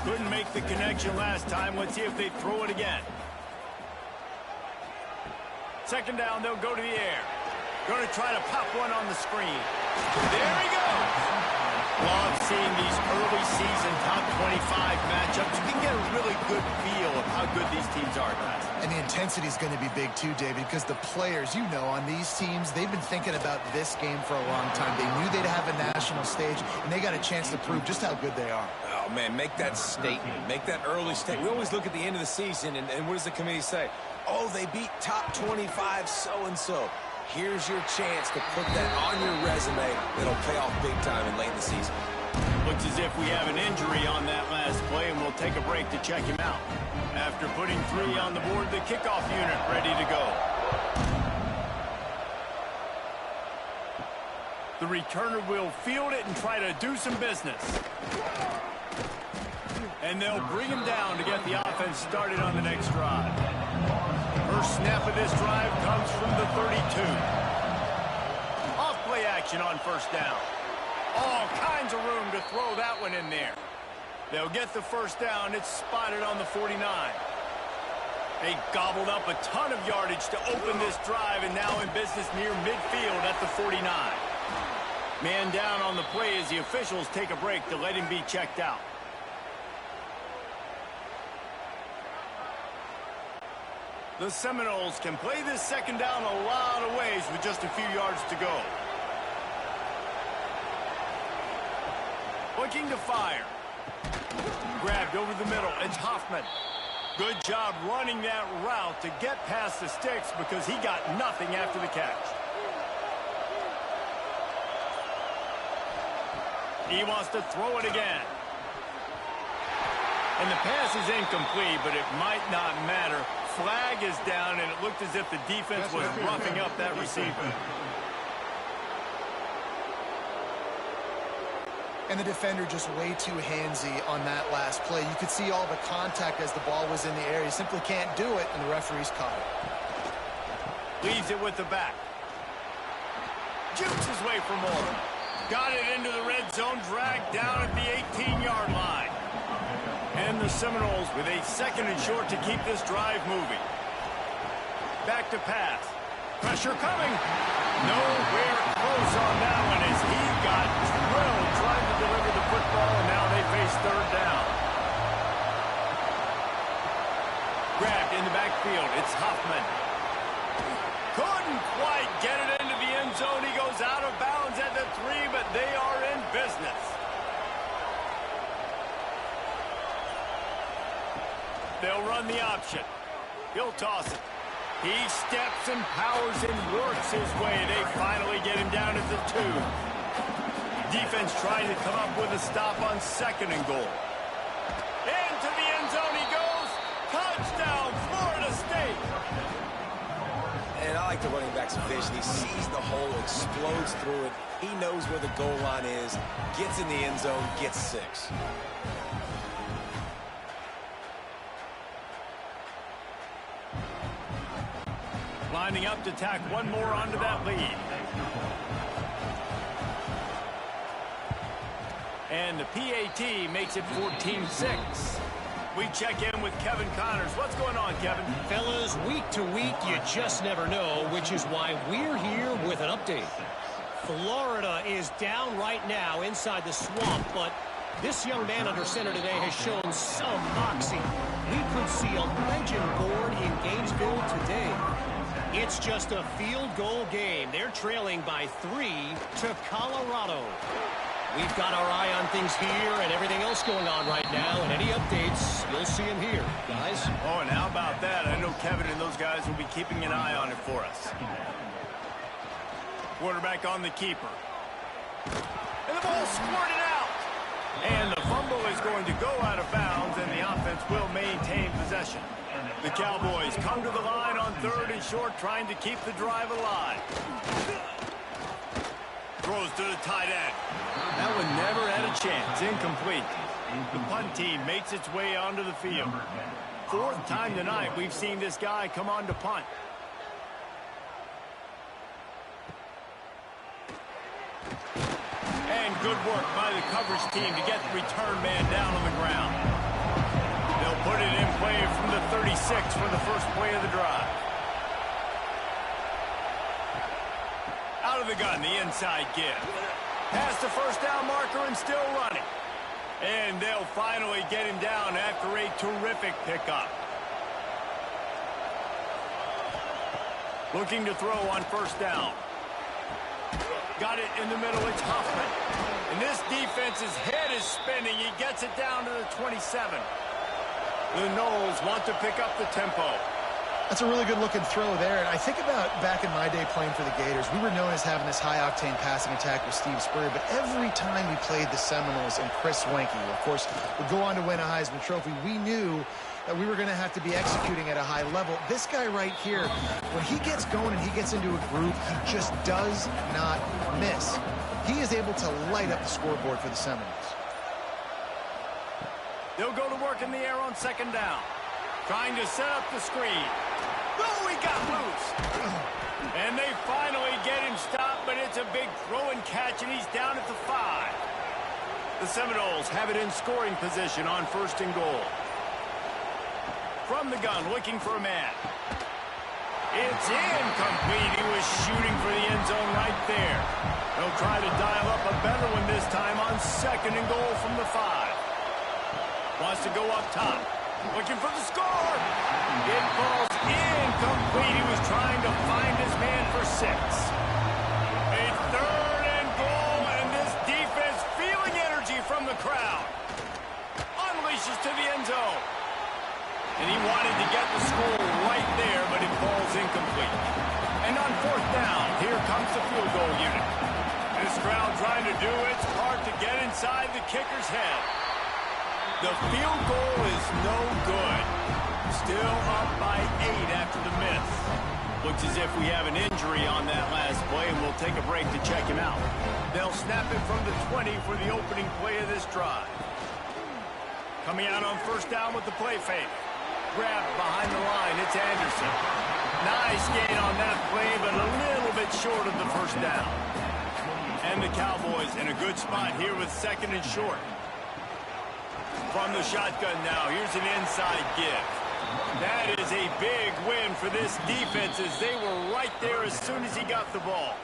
Couldn't make the connection last time. Let's see if they throw it again. Second down, they'll go to the air. Going to try to pop one on the screen. There he goes. Love seeing these early season top 25 matchups. You can get a really good feel of how good these teams are, guys. And the intensity is going to be big too, David, because the players, you know, on these teams, they've been thinking about this game for a long time. They knew they'd have a national stage, and they got a chance to prove just how good they are. Oh, man, make that statement. Make that early statement. We always look at the end of the season, and what does the committee say? Oh, they beat top 25 so-and-so. Here's your chance to put that on your resume that'll pay off big time in late in the season. Looks as if we have an injury on that last play, and we'll take a break to check him out. After putting 3 on the board, the kickoff unit ready to go. The returner will field it and try to do some business. And they'll bring him down to get the offense started on the next drive. First snap of this drive comes from the 32. Off-play action on first down. All kinds of room to throw that one in there. They'll get the first down. It's spotted on the 49. They gobbled up a ton of yardage to open this drive, and now in business near midfield at the 49. Man down on the play as the officials take a break to let him be checked out. The Seminoles can play this second down a lot of ways with just a few yards to go. Looking to fire. Grabbed over the middle. It's Hoffman. Good job running that route to get past the sticks because he got nothing after the catch. He wants to throw it again. And the pass is incomplete, but it might not matter. Flag is down, and it looked as if the defense was roughing up that receiver. And the defender just way too handsy on that last play. You could see all the contact as the ball was in the air. He simply can't do it, and the referee's caught it. Leaves it with the back. Jukes his way for more. Got it into the red zone, dragged down at the 18-yard line. And the Seminoles with a second and short to keep this drive moving. Back to pass. Pressure coming. Nowhere close on that one as he got drilled trying to deliver the football, and now they face third down. Grabbed in the backfield. It's Hoffman. Couldn't quite get it into the end zone. He goes out of bounds at the 3, but they are in business. They'll run the option. He'll toss it. He steps and powers and works his way. They finally get him down at the 2. Defense trying to come up with a stop on second and goal. Into the end zone he goes. Touchdown, Florida State. And I like the running back's vision. He sees the hole, explodes through it. He knows where the goal line is, gets in the end zone, gets 6. Lining up to tack one more onto that lead. And the PAT makes it 14-6. We check in with Kevin Connors. What's going on, Kevin? Fellas, week to week, you just never know, which is why we're here with an update. Florida is down right now inside the swamp, but this young man under center today has shown some moxie. We could see a legend born in Gainesville today. It's just a field goal game. They're trailing by 3 to Colorado. We've got our eye on things here and everything else going on right now, and any updates, you'll see them here, guys. Oh, and how about that? I know Kevin and those guys will be keeping an eye on it for us. Quarterback on the keeper. And the ball squirted out. And the fumble is going to go out of bounds, and the offense will maintain possession. The Cowboys come to the line on third and short, trying to keep the drive alive. Throws to the tight end. That one never had a chance. Incomplete. The punt team makes its way onto the field. 4th time tonight we've seen this guy come on to punt. And good work by the coverage team to get the return man down on the ground. 6 for the first play of the drive. Out of the gun, the inside give. Past the first down marker and still running. And they'll finally get him down after a terrific pickup. Looking to throw on first down. Got it in the middle, it's Huffman. And this defense's head is spinning. He gets it down to the 27. The Noles want to pick up the tempo. That's a really good-looking throw there. And I think about back in my day playing for the Gators, we were known as having this high-octane passing attack with Steve Spurrier, but every time we played the Seminoles and Chris Wenke, of course, would go on to win a Heisman Trophy, we knew that we were going to have to be executing at a high level. This guy right here, when he gets going and he gets into a groove, he just does not miss. He is able to light up the scoreboard for the Seminoles. They'll go to work in the air on second down. Trying to set up the screen. Oh, he got loose. And they finally get him stopped, but it's a big throw and catch, and he's down at the 5. The Seminoles have it in scoring position on first and goal. From the gun, looking for a man. It's incomplete. He was shooting for the end zone right there. They'll try to dial up a better one this time on second and goal from the 5. Wants to go up top. Looking for the score. It falls incomplete. He was trying to find his man for 6. A third and goal, and this defense feeling energy from the crowd. Unleashes to the end zone. And he wanted to get the score right there, but it falls incomplete. And on fourth down, here comes the field goal unit. This crowd trying to do its part to get inside the kicker's head. The field goal is no good. Still up by 8 after the miss. Looks as if we have an injury on that last play, and we'll take a break to check him out. They'll snap it from the 20 for the opening play of this drive. Coming out on first down with the play fake. Grab behind the line, it's Anderson. Nice gain on that play, but a little bit short of the first down. And the Cowboys in a good spot here with second and short. From the shotgun now, here's an inside give. That is a big win for this defense as they were right there as soon as he got the ball.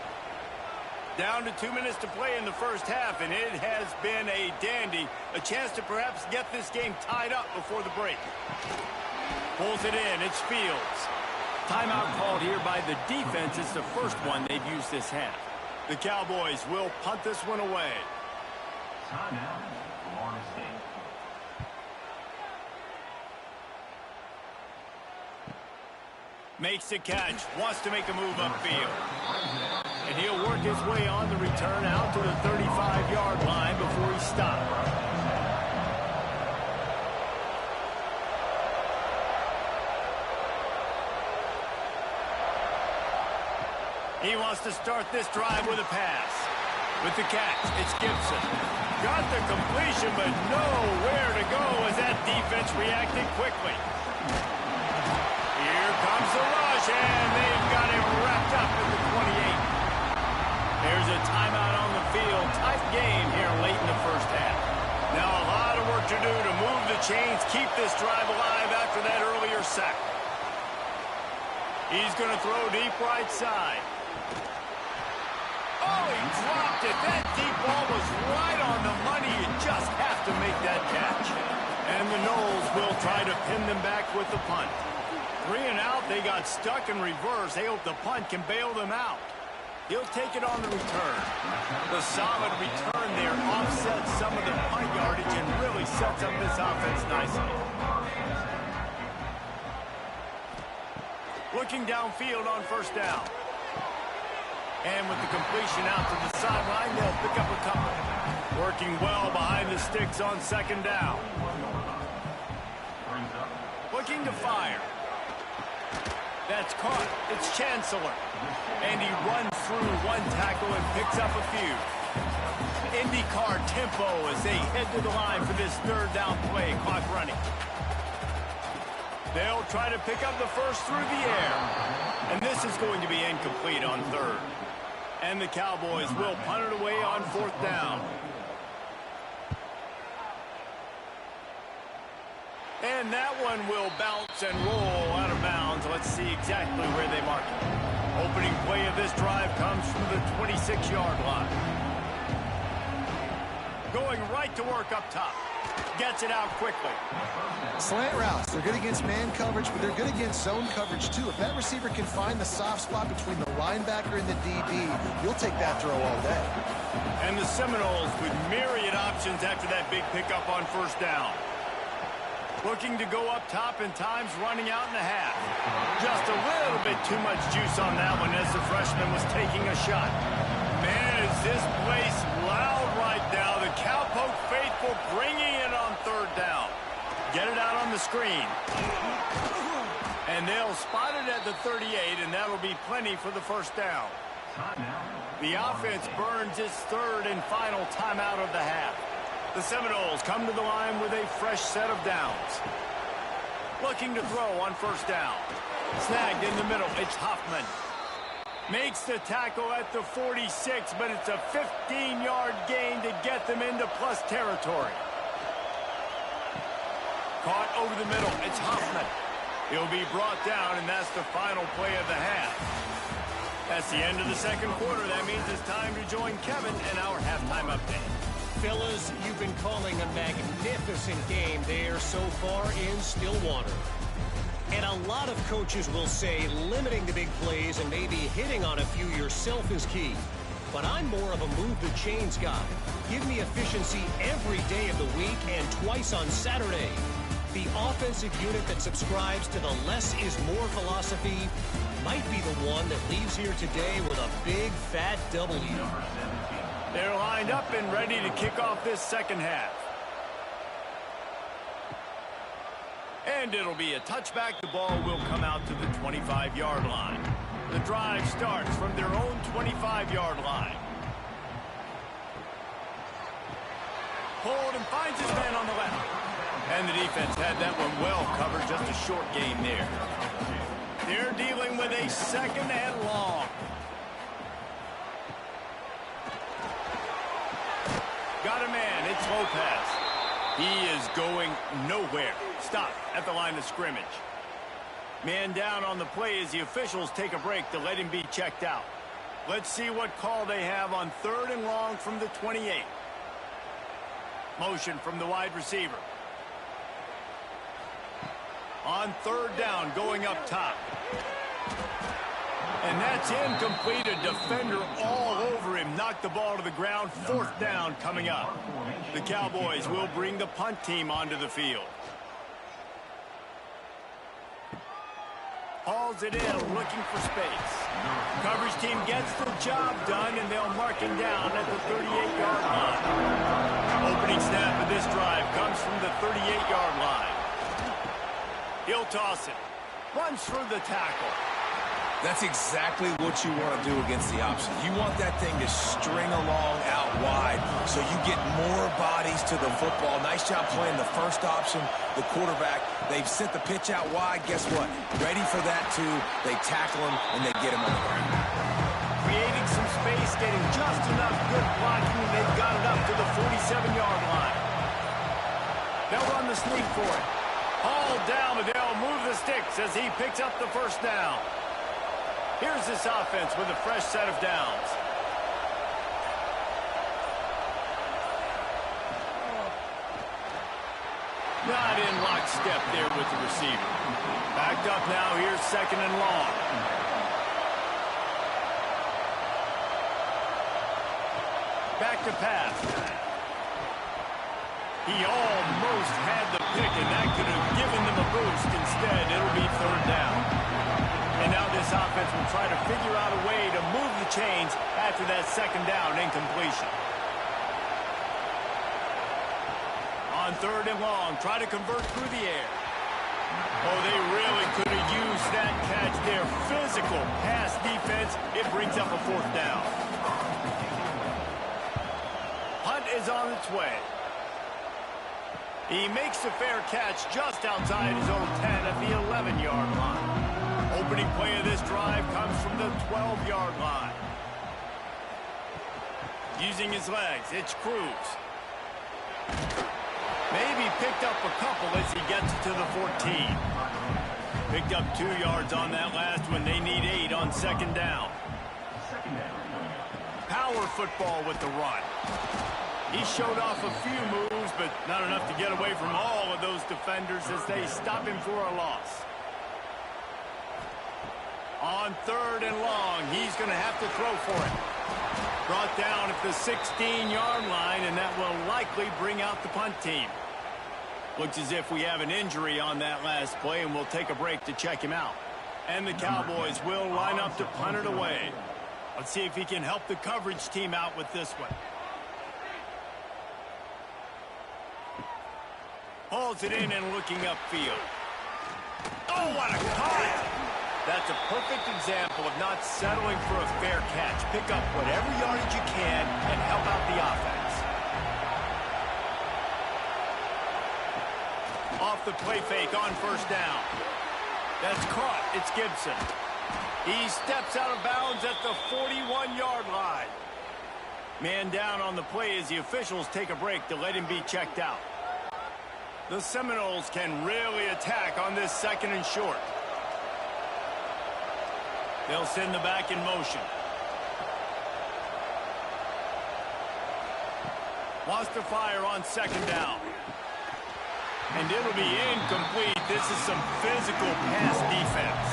Down to 2 minutes to play in the first half, and it has been a dandy. A chance to perhaps get this game tied up before the break. Pulls it in, it's Fields. Timeout called here by the defense. It's the first one they've used this half. The Cowboys will punt this one away. Timeout, Florida State. Makes the catch, wants to make a move upfield. And he'll work his way on the return out to the 35-yard line before he stops. He wants to start this drive with a pass. With the catch, it's Gibson. Got the completion, but nowhere to go as that defense reacted quickly. Here comes the rush, and they've got him wrapped up at the 28. There's a timeout on the field. Tight game here late in the first half. Now a lot of work to do to move the chains, keep this drive alive after that earlier sack. He's going to throw deep right side. Oh, he dropped it. That deep ball was right on the money. You just have to make that catch. And the Noles will try to pin them back with the punt. 3 and out, they got stuck in reverse. They hope the punt can bail them out. He'll take it on the return. The solid return there offsets some of the punt yardage and really sets up this offense nicely. Looking downfield on first down. And with the completion out to the sideline, they'll pick up a couple. Working well behind the sticks on second down. Looking to fire. That's caught. It's Chancellor. And he runs through one tackle and picks up a few. IndyCar tempo as they head to the line for this third down play. Clock running. They'll try to pick up the first through the air. And this is going to be incomplete on third. And the Cowboys will punt it away on fourth down. And that one will bounce and roll out of bounds. Let's see exactly where they mark it. Opening play of this drive comes from the 26-yard line. Going right to work up top. Gets it out quickly. Slant routes, they're good against man coverage, but they're good against zone coverage too. If that receiver can find the soft spot between the linebacker and the DB, you'll take that throw all day. And the Seminoles with myriad options after that big pickup on first down. Looking to go up top and times running out in the half. Just a little bit too much juice on that one as the freshman was taking a shot. Man, is this place loud right now. The Cowpoke faithful bringing it on third down. Get it out on the screen. And they'll spot it at the 38, and that'll be plenty for the first down. The offense burns its third and final timeout of the half. The Seminoles come to the line with a fresh set of downs. Looking to throw on first down. Snagged in the middle. It's Hoffman. Makes the tackle at the 46, but it's a 15-yard gain to get them into plus territory. Caught over the middle. It's Hoffman. He'll be brought down, and that's the final play of the half. That's the end of the second quarter. That means it's time to join Kevin and our halftime update. Fellas, you've been calling a magnificent game there so far in Stillwater. And a lot of coaches will say limiting the big plays and maybe hitting on a few yourself is key. But I'm more of a move the chains guy. Give me efficiency every day of the week and twice on Saturday. The offensive unit that subscribes to the less is more philosophy might be the one that leaves here today with a big fat W. They're lined up and ready to kick off this second half. And it'll be a touchback. The ball will come out to the 25-yard line. The drive starts from their own 25-yard line. Hold and finds his man on the left. And the defense had that one well covered. Just a short gain there. They're dealing with a second and long. Got a man. It's Lopez. He is going nowhere. Stop at the line of scrimmage. Man down on the play as the officials take a break to let him be checked out. Let's see what call they have on third and long from the 28. Motion from the wide receiver. On third down, going up top. And that's incomplete. A defender all over him. Knocked the ball to the ground. Fourth down coming up. The Cowboys will bring the punt team onto the field. Hauls it in, looking for space. Coverage team gets the job done, and they'll mark him down at the 38-yard line. Opening snap of this drive comes from the 38-yard line. He'll toss it. Runs through the tackle. That's exactly what you want to do against the option. You want that thing to string along out wide so you get more bodies to the football. Nice job playing the first option, the quarterback. They've sent the pitch out wide. Guess what? Ready for that, too. They tackle him, and they get him on the ground. Creating some space, getting just enough good blocking, and they've got it up to the 47-yard line. They'll run the sneak for it. Hauled down, but they'll move the sticks as he picks up the first down. Here's this offense with a fresh set of downs. Not in lockstep there with the receiver. Backed up now, here's second and long. Back to pass. He almost had the pick, and that could have given them a boost. Instead, it'll be third down. And now this offense will try to figure out a way to move the chains after that second down incompletion. On third and long, try to convert through the air. Oh, they really could have used that catch there. Physical pass defense. It brings up a fourth down. Hunt is on its way. He makes a fair catch just outside his own 10 at the 11-yard line. Opening play of this drive comes from the 12-yard line. Using his legs, it's Cruz. Maybe picked up a couple as he gets to the 14. Picked up 2 yards on that last one. They need 8 on second down. Power football with the run. He showed off a few moves, but not enough to get away from all of those defenders as they stop him for a loss. On 3rd and long, he's going to have to throw for it. Brought down at the 16-yard line, and that will likely bring out the punt team. Looks as if we have an injury on that last play, and we'll take a break to check him out. And the Cowboys will line up to punt it away. Let's see if he can help the coverage team out with this one. Hauls it in and looking upfield. Oh, what a cut! That's a perfect example of not settling for a fair catch. Pick up whatever yardage you can and help out the offense. Off the play fake on 1st down. That's caught. It's Gibson. He steps out of bounds at the 41-yard line. Man down on the play as the officials take a break to let him be checked out. The Seminoles can really attack on this 2nd and short. They'll send the back in motion. Wants to fire on 2nd down. And it'll be incomplete. This is some physical pass defense.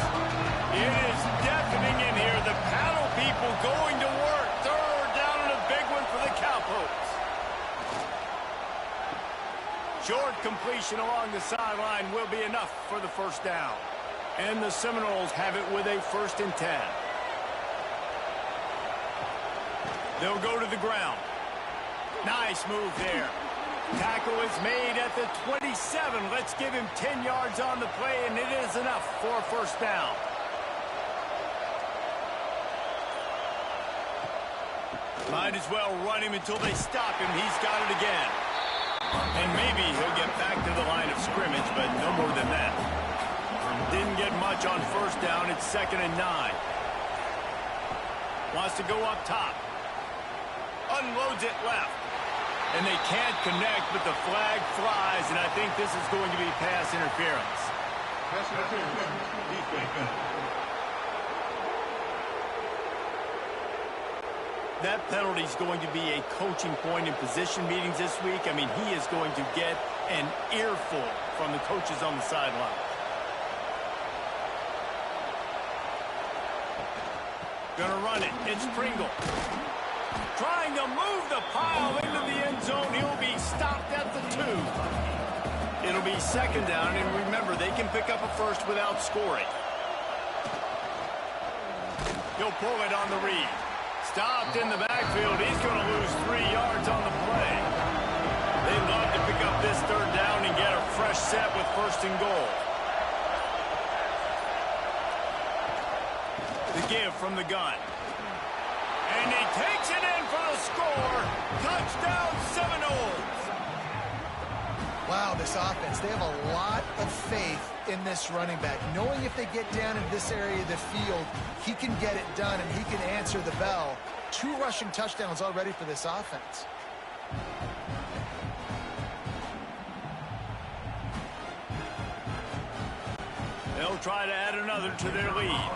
It is deafening in here. The paddle people going to work. 3rd down and a big one for the Cowpokes. Short completion along the sideline will be enough for the 1st down. And the Seminoles have it with a 1st and 10. They'll go to the ground. Nice move there. Tackle is made at the 27. Let's give him 10 yards on the play, and it is enough for a 1st down. Might as well run him until they stop him. He's got it again. And maybe he'll get back to the line of scrimmage, but no more than that. Didn't get much on 1st down. It's 2nd and 9. Wants to go up top. Unloads it left. And they can't connect, but the flag flies, and I think this is going to be pass interference. That penalty is going to be a coaching point in position meetings this week. I mean, he is going to get an earful from the coaches on the sideline. Gonna run it. It's Pringle. Trying to move the pile into the end zone. He'll be stopped at the 2. It'll be 2nd down, and remember, they can pick up a 1st without scoring. He'll pull it on the read. Stopped in the backfield. He's going to lose 3 yards on the play. They'd love to pick up this 3rd down and get a fresh set with 1st and goal. The give from the gun. And he takes it in for the score. Touchdown Seminoles. Wow, this offense, they have a lot of faith in this running back. Knowing if they get down in this area of the field, he can get it done and he can answer the bell. 2 rushing touchdowns already for this offense. They'll try to add another to their lead.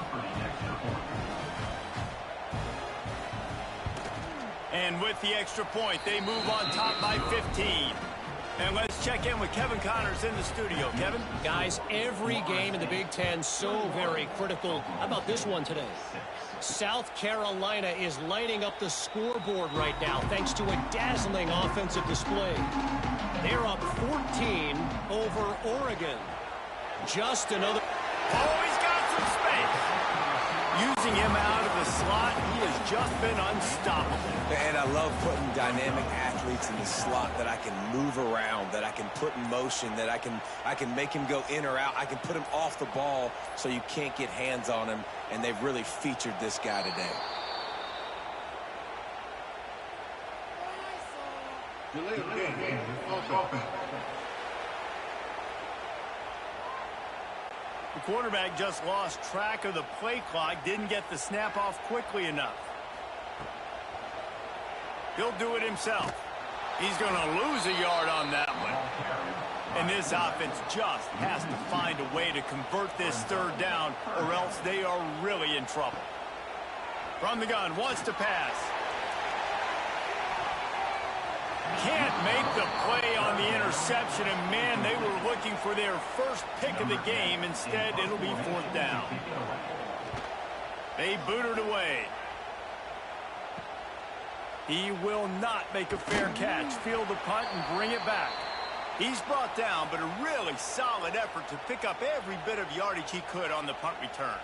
And with the extra point, they move on top by 15. And let's check in with Kevin Connors in the studio. Kevin? Guys, every game in the Big Ten so very critical. How about this one today? South Carolina is lighting up the scoreboard right now thanks to a dazzling offensive display. They're up 14 over Oregon. Just another... Oh, he's got some space. Using him out of the slot, he has just been unstoppable. And I love putting dynamic athletes in the slot that I can move around, that I can put in motion, that I can make him go in or out. I can put him off the ball so you can't get hands on him, and they've really featured this guy today. The quarterback just lost track of the play clock, didn't get the snap off quickly enough. He'll do it himself. He's going to lose a yard on that one. And this offense just has to find a way to convert this third down, or else they are really in trouble. From the gun, wants to pass. Can't make the play on the interception, and man, they were looking for their first pick of the game. Instead, it'll be fourth down. They boot it away. He will not make a fair catch. Field the punt and bring it back. He's brought down, but a really solid effort to pick up every bit of yardage he could on the punt return.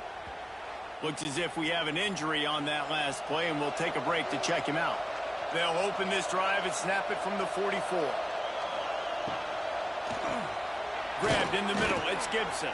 Looks as if we have an injury on that last play, and we'll take a break to check him out. They'll open this drive and snap it from the 44. Grabbed in the middle. It's Gibson.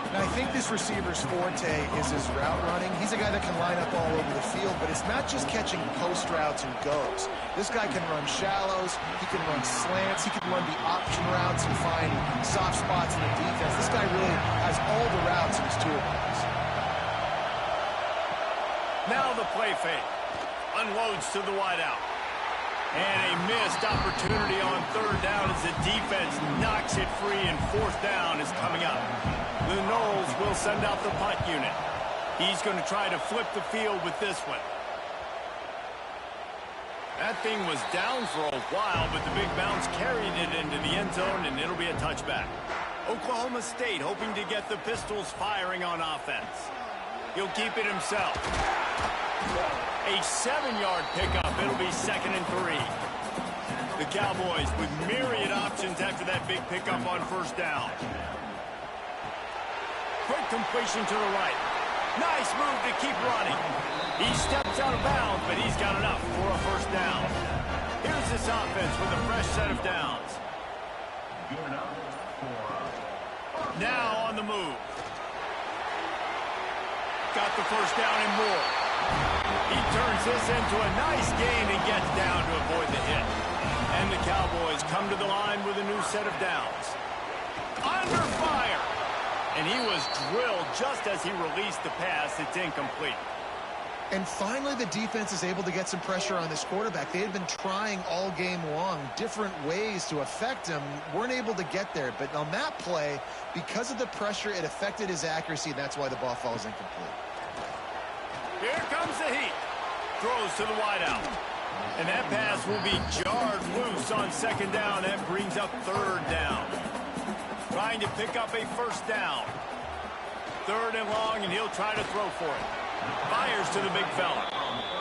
Now, I think this receiver's forte is his route running. He's a guy that can line up all over the field, but it's not just catching post routes and goes. This guy can run shallows, he can run slants, he can run the option routes and find soft spots in the defense. This guy really has all the routes in his toolbox. Now the play fake. Unloads to the wideout. And a missed opportunity on third down as the defense knocks it free, and fourth down is coming up. The Knowles will send out the punt unit. He's going to try to flip the field with this one. That thing was down for a while, but the big bounce carried it into the end zone, and it'll be a touchback. Oklahoma State hoping to get the Pistols firing on offense. He'll keep it himself. A 7-yard pickup. It'll be 2nd and 3. The Cowboys with myriad options after that big pickup on first down. Quick completion to the right. Nice move to keep running. He steps out of bounds, but he's got enough for a first down. Here's this offense with a fresh set of downs. Now on the move. Got the first down and more. He turns this into a nice gain and gets down to avoid the hit. And the Cowboys come to the line with a new set of downs. Under fire. And he was drilled just as he released the pass. It's incomplete. And finally, the defense is able to get some pressure on this quarterback. They had been trying all game long different ways to affect him. Weren't able to get there. But on that play, because of the pressure, it affected his accuracy. And that's why the ball falls incomplete. Here comes the heat. Throws to the wideout. And that pass will be jarred loose on second down. That brings up third down. Trying to pick up a first down. Third and long, and he'll try to throw for it. Fires to the big fella.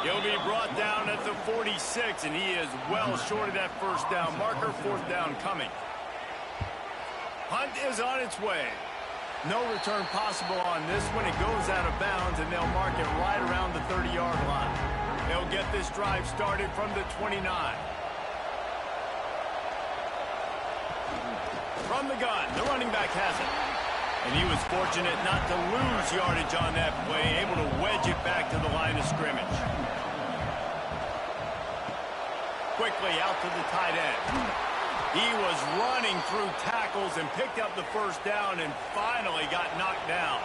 He'll be brought down at the 46, and he is well short of that first down marker. Fourth down coming. Punt is on its way. No return possible on this one. It goes out of bounds, and they'll mark it right around the 30-yard line. They'll get this drive started from the 29. From the gun, the running back has it. And he was fortunate not to lose yardage on that play, able to wedge it back to the line of scrimmage. Quickly out to the tight end. He was running through tackles and picked up the first down and finally got knocked down.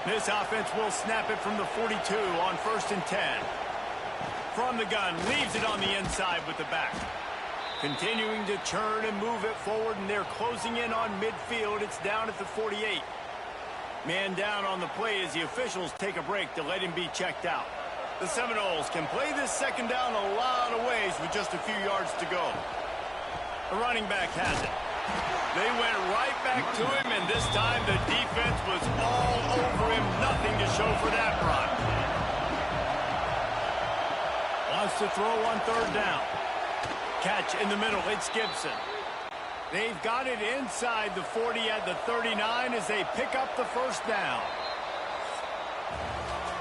This offense will snap it from the 42 on 1st and 10. From the gun, leaves it on the inside with the back. Continuing to churn and move it forward, and they're closing in on midfield. It's down at the 48. Man down on the play as the officials take a break to let him be checked out. The Seminoles can play this second down a lot of ways with just a few yards to go. The running back has it. They went right back to him, and this time the defense was all over him. Nothing to show for that run. Wants to throw on third down. Catch in the middle. It's Gibson. They've got it inside the 40 at the 39 as they pick up the first down.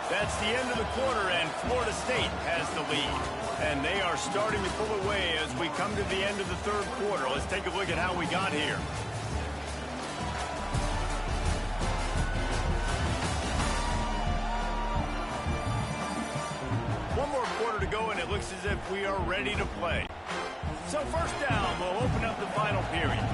That's the end of the quarter, and Florida State has the lead. And they are starting to pull away as we come to the end of the third quarter. Let's take a look at how we got here. One more quarter to go, and it looks as if we are ready to play. So first down, we'll open up the final period.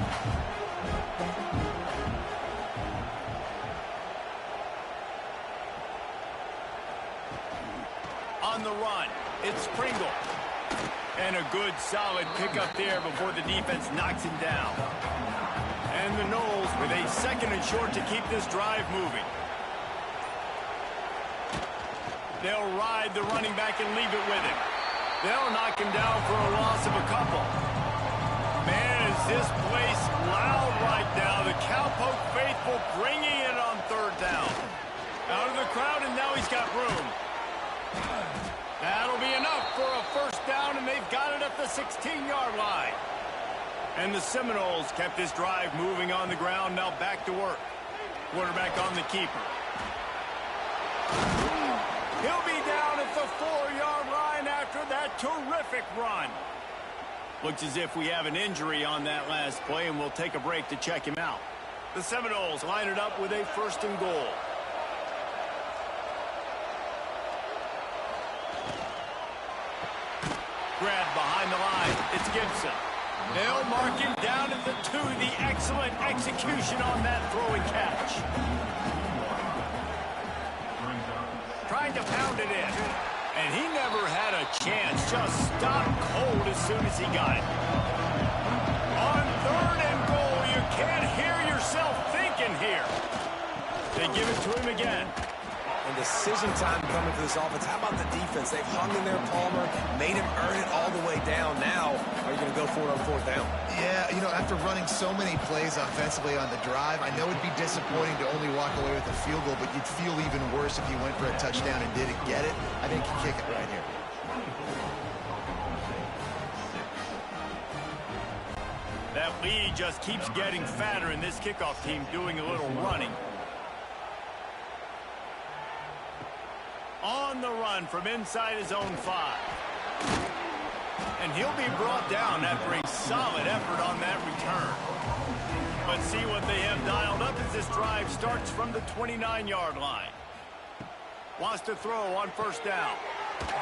On the run, it's Pringle. And a good, solid pickup there before the defense knocks him down. And the Knowles with a 2nd and short to keep this drive moving. They'll ride the running back and leave it with him. They'll knock him down for a loss of a couple. Man, is this place loud right now. The Cowpoke faithful bringing it on 3rd down. Out of the crowd, and now he's got room. That'll be enough for a 1st down, and they've got it at the 16-yard line. And the Seminoles kept this drive moving on the ground. Now back to work. Quarterback on the keeper. He'll be down at the 4-yard line after that terrific run. Looks as if we have an injury on that last play, and we'll take a break to check him out. The Seminoles line it up with a 1st and goal. Grab behind the line. It's Gibson. They'll mark him down at the 2. The excellent execution on that throw and catch. Trying to pound it in. And he never had a chance. Just stopped cold as soon as he got it. On 3rd and goal, you can't hear yourself thinking here. They give it to him again. And decision time coming for this offense. How about the defense? They've hung in there, Palmer, made him earn it all the way down. Now, are you going to go for it on 4th down? Yeah, you know, after running so many plays offensively on the drive, I know it'd be disappointing to only walk away with a field goal, but you'd feel even worse if you went for a touchdown and didn't get it. I think you kick it right here. That lead just keeps getting fatter, and this kickoff team doing a little running. On the run from inside his own 5. And he'll be brought down after a solid effort on that return. Let's see what they have dialed up as this drive starts from the 29-yard line. Wants to throw on 1st down.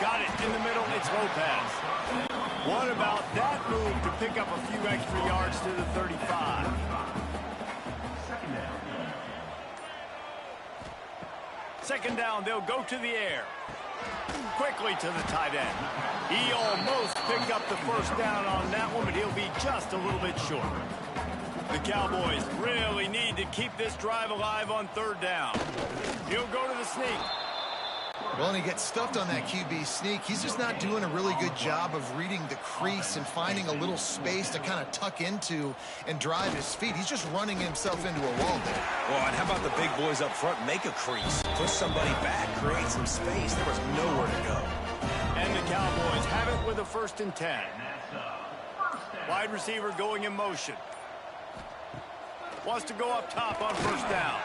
Got it in the middle. It's Lopez. What about that move to pick up a few extra yards to the 35? Second down, they'll go to the air. Quickly to the tight end. He almost picked up the 1st down on that one, but he'll be just a little bit short. The Cowboys really need to keep this drive alive on 3rd down. He'll go to the sneak. Well, and he gets stuffed on that QB sneak. He's just not doing a really good job of reading the crease and finding a little space to kind of tuck into and drive his feet. He's just running himself into a wall there. Well, and how about the big boys up front? Make a crease. Push somebody back. Create some space. There was nowhere to go. And the Cowboys have it with a 1st and 10. Wide receiver going in motion. Wants to go up top on 1st down.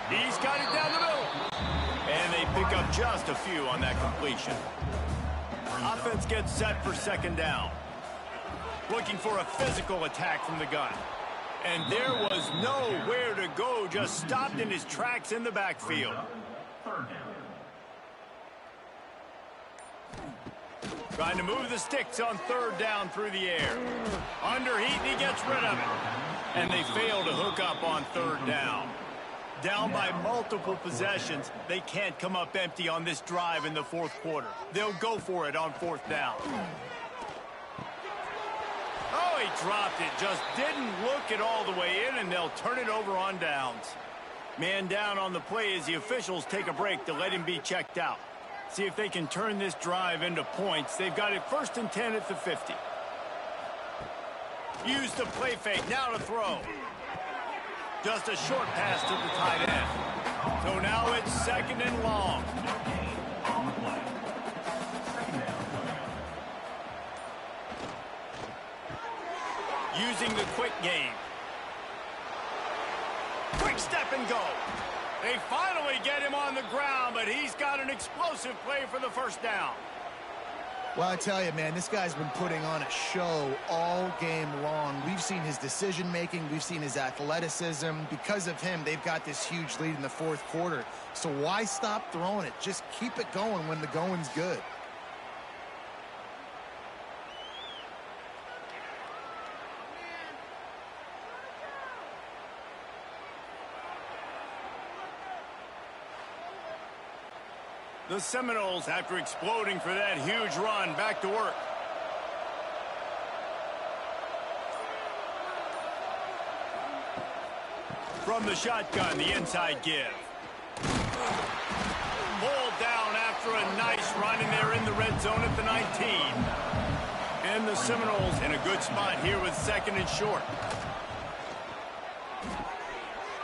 He's got it down the middle. And they pick up just a few on that completion. Offense gets set for 2nd down. Looking for a physical attack from the gun. And there was nowhere to go, just stopped in his tracks in the backfield. Trying to move the sticks on 3rd down through the air. Underheat, and he gets rid of it. And they fail to hook up on 3rd down. Down by multiple possessions, they can't come up empty on this drive in the 4th quarter. They'll go for it on 4th down. Oh, he dropped it. Just didn't look it all the way in, and they'll turn it over on downs. Man down on the play as the officials take a break to let him be checked out. See if they can turn this drive into points. They've got it 1st and 10 at the 50. Use the play fake. Now to throw. Just a short pass to the tight end. So now it's 2nd and long. Using the quick game. Quick step and go. They finally get him on the ground, but he's got an explosive play for the 1st down. Well, I tell you, man, this guy's been putting on a show all game long. We've seen his decision-making. We've seen his athleticism. Because of him, they've got this huge lead in the 4th quarter. So why stop throwing it? Just keep it going when the going's good. The Seminoles, after exploding for that huge run, back to work. From the shotgun, the inside give. Pulled down after a nice run, and they're in the red zone at the 19. And the Seminoles in a good spot here with second and short.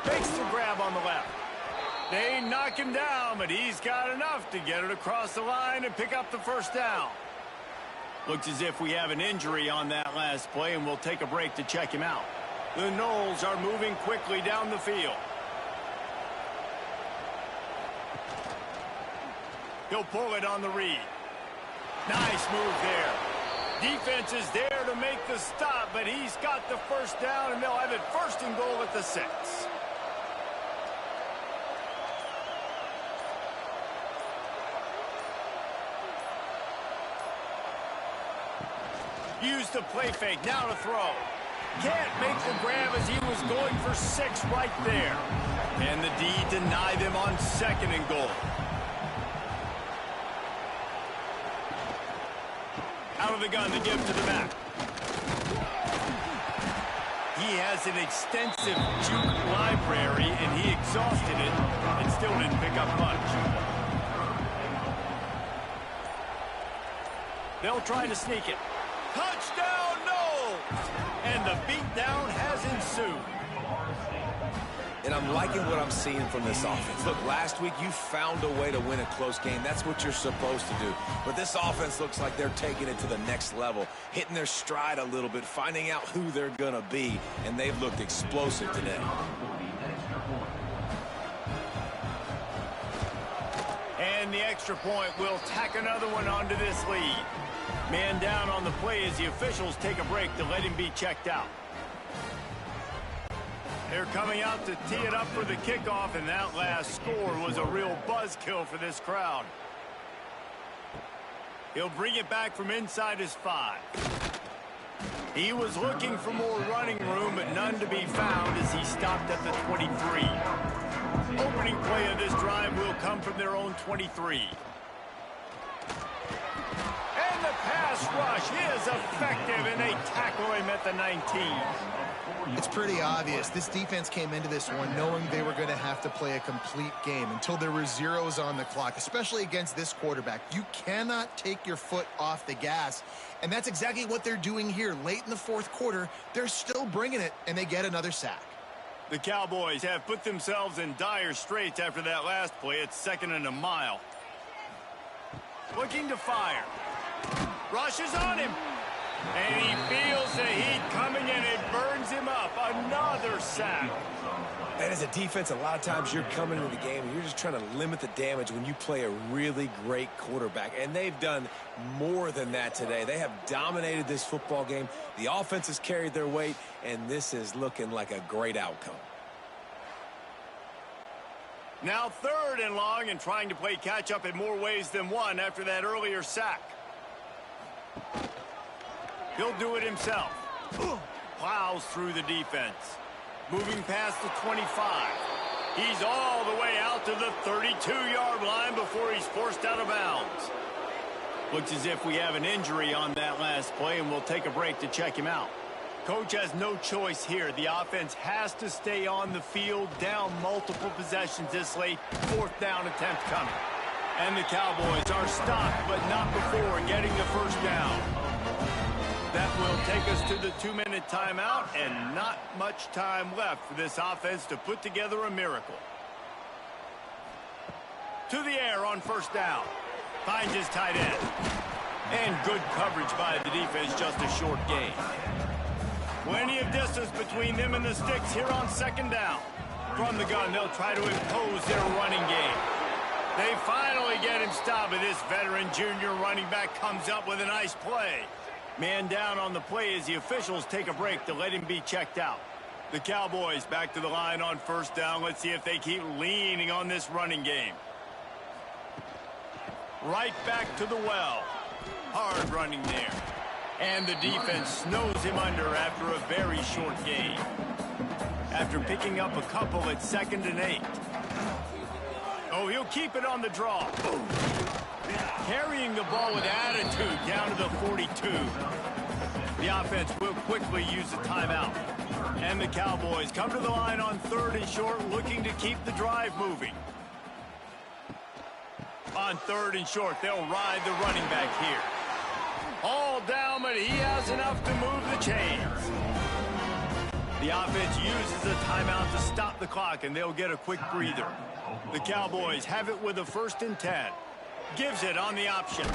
Makes the grab on the left. They knock him down, but he's got enough to get it across the line and pick up the first down. Looks as if we have an injury on that last play, and we'll take a break to check him out. The Noles are moving quickly down the field. He'll pull it on the read. Nice move there. Defense is there to make the stop, but he's got the first down, and they'll have it first and goal at the 6. Used the play fake, now to throw. Can't make the grab as he was going for 6 right there. And the D denied them on second and goal. Out of the gun to give to the back. He has an extensive juke library, and he exhausted it and still didn't pick up much. They'll try to sneak it. Touchdown, no! And the beatdown has ensued. And I'm liking what I'm seeing from this offense. Look, last week you found a way to win a close game. That's what you're supposed to do. But this offense looks like they're taking it to the next level, hitting their stride a little bit, finding out who they're going to be, and they've looked explosive today. And the extra point will tack another one onto this lead. Man down on the play as the officials take a break to let him be checked out. They're coming out to tee it up for the kickoff, and that last score was a real buzzkill for this crowd. He'll bring it back from inside his 5. He was looking for more running room, but none to be found as he stopped at the 23. Opening play of this drive will come from their own 23. And the pass rush is effective, and they tackle him at the 19. It's pretty obvious. This defense came into this one knowing they were going to have to play a complete game until there were zeros on the clock, especially against this quarterback. You cannot take your foot off the gas, and that's exactly what they're doing here. Late in the fourth quarter, they're still bringing it, and they get another sack. The Cowboys have put themselves in dire straits after that last play. It's second and a mile. Looking to fire. Rushes on him. And he feels the heat coming, and it burns him up. Another sack. And as a defense, a lot of times you're coming into the game and you're just trying to limit the damage when you play a really great quarterback. And they've done more than that today. They have dominated this football game. The offense has carried their weight, and this is looking like a great outcome. Now third and long, and trying to play catch-up in more ways than one after that earlier sack. He'll do it himself. Plows through the defense. Moving past the 25. He's all the way out to the 32-yard line before he's forced out of bounds. Looks as if we have an injury on that last play, and we'll take a break to check him out. Coach has no choice here. The offense has to stay on the field, down multiple possessions this late. Fourth down attempt coming. And the Cowboys are stopped, but not before getting the first down. That will take us to the 2-minute timeout, and not much time left for this offense to put together a miracle. To the air on first down. Finds his tight end. And good coverage by the defense, just a short gain. Plenty of distance between them and the sticks here on second down. From the gun, they'll try to impose their running game. They finally get him stopped, but this veteran junior running back comes up with a nice play. Man down on the play as the officials take a break to let him be checked out. The Cowboys back to the line on first down. Let's see if they keep leaning on this running game. Right back to the well. Hard running there. And the defense snows him under after a very short gain. After picking up a couple at 2nd and 8. Oh, he'll keep it on the draw. Carrying the ball with attitude down to the 42. The offense will quickly use a timeout. And the Cowboys come to the line on 3rd and short, looking to keep the drive moving. On 3rd and short, they'll ride the running back here. All down, but he has enough to move the chains. The offense uses a timeout to stop the clock, and they'll get a quick breather. The Cowboys have it with a 1st and 10. Gives it on the option.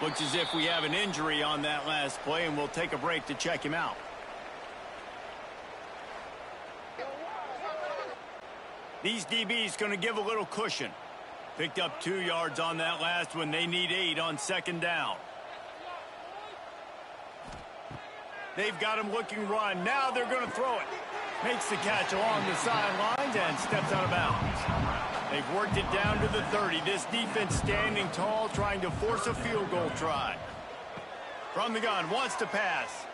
Looks as if we have an injury on that last play, and we'll take a break to check him out. These DBs going to give a little cushion. Picked up 2 yards on that last one. They need 8 on 2nd down. They've got him looking run. Now they're going to throw it. Makes the catch along the sidelines and steps out of bounds. They've worked it down to the 30. This defense standing tall, trying to force a field goal try. From the gun, wants to pass.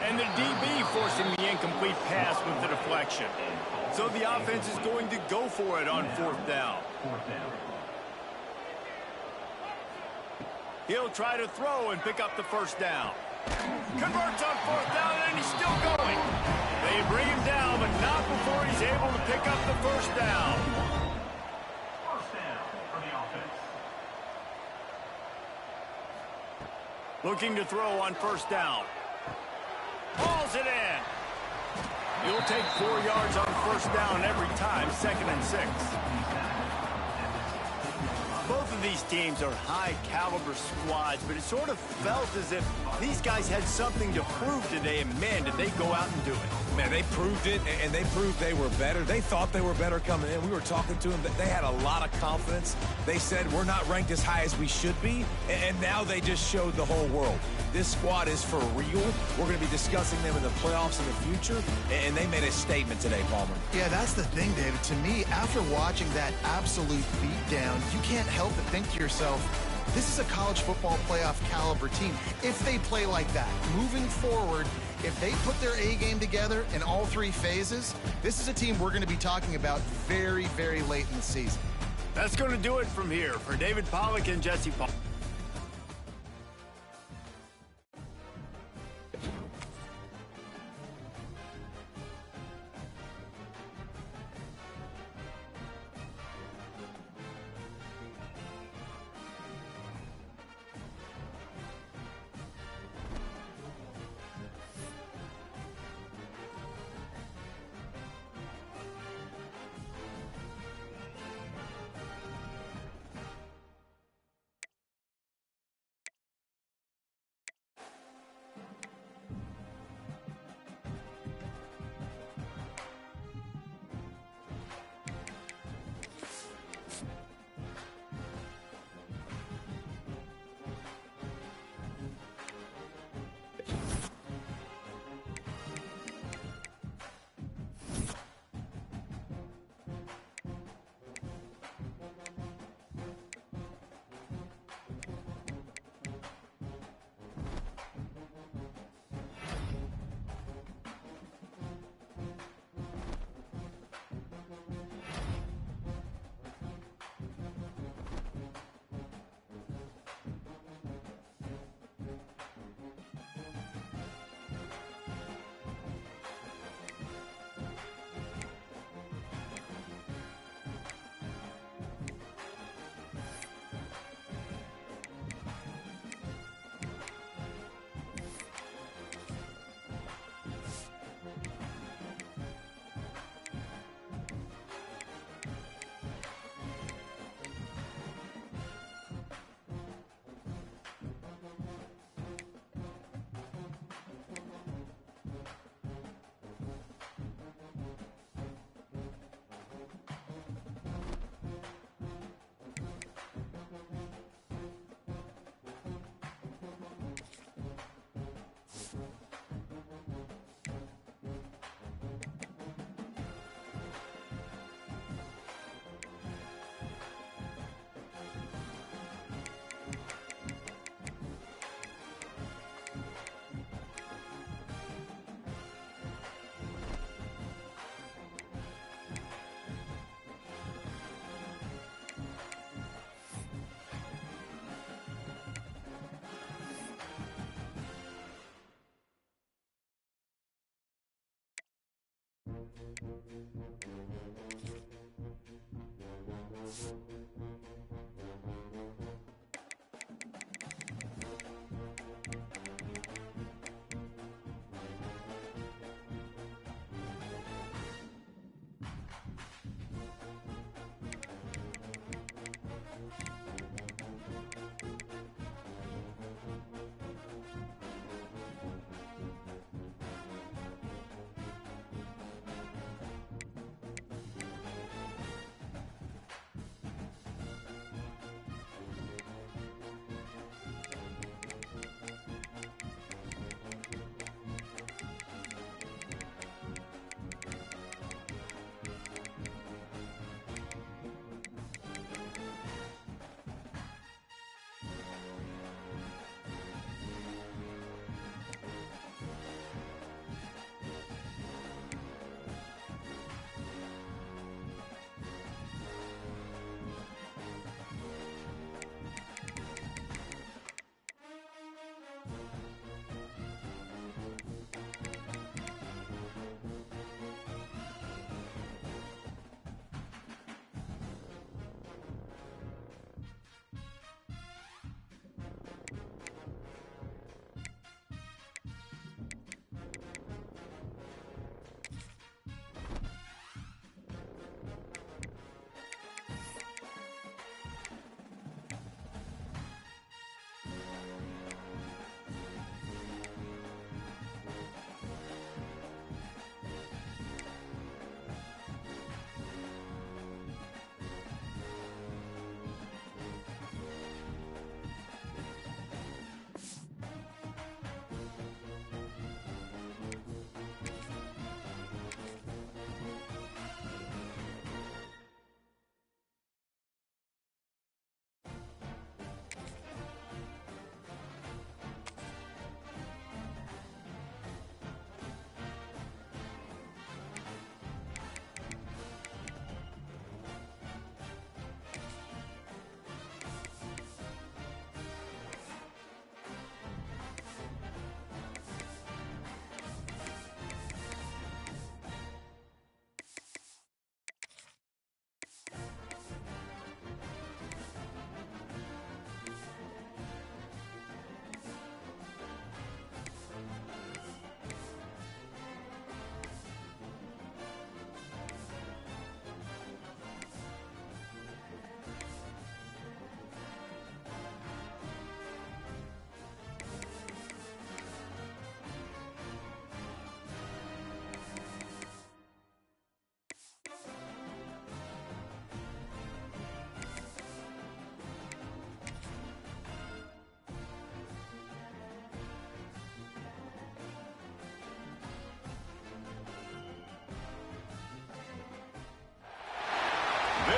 And the DB forcing the incomplete pass with the deflection. So the offense is going to go for it on 4th down. He'll try to throw and pick up the 1st down. Converts on 4th down, and he's still going. They bring him down, but not before he's able to pick up the 1st down. 1st down for the offense. Looking to throw on 1st down. Hauls it in. He'll take 4 yards on 1st down every time, 2nd and 6. Both of these teams are high-caliber squads, but it sort of felt as if these guys had something to prove today, and, man, did they go out and do it. Man, they proved it, and they proved they were better. They thought they were better coming in. We were talking to them. They had a lot of confidence. They said, we're not ranked as high as we should be, and now they just showed the whole world. This squad is for real. We're going to be discussing them in the playoffs in the future, and they made a statement today, Palmer. Yeah, that's the thing, David. To me, after watching that absolute beatdown, you can't help but think to yourself, this is a college football playoff caliber team. If they play like that, moving forward, if they put their A game together in all 3 phases, this is a team we're going to be talking about very, very late in the season. That's going to do it from here. For David Pollack and Jesse Paul.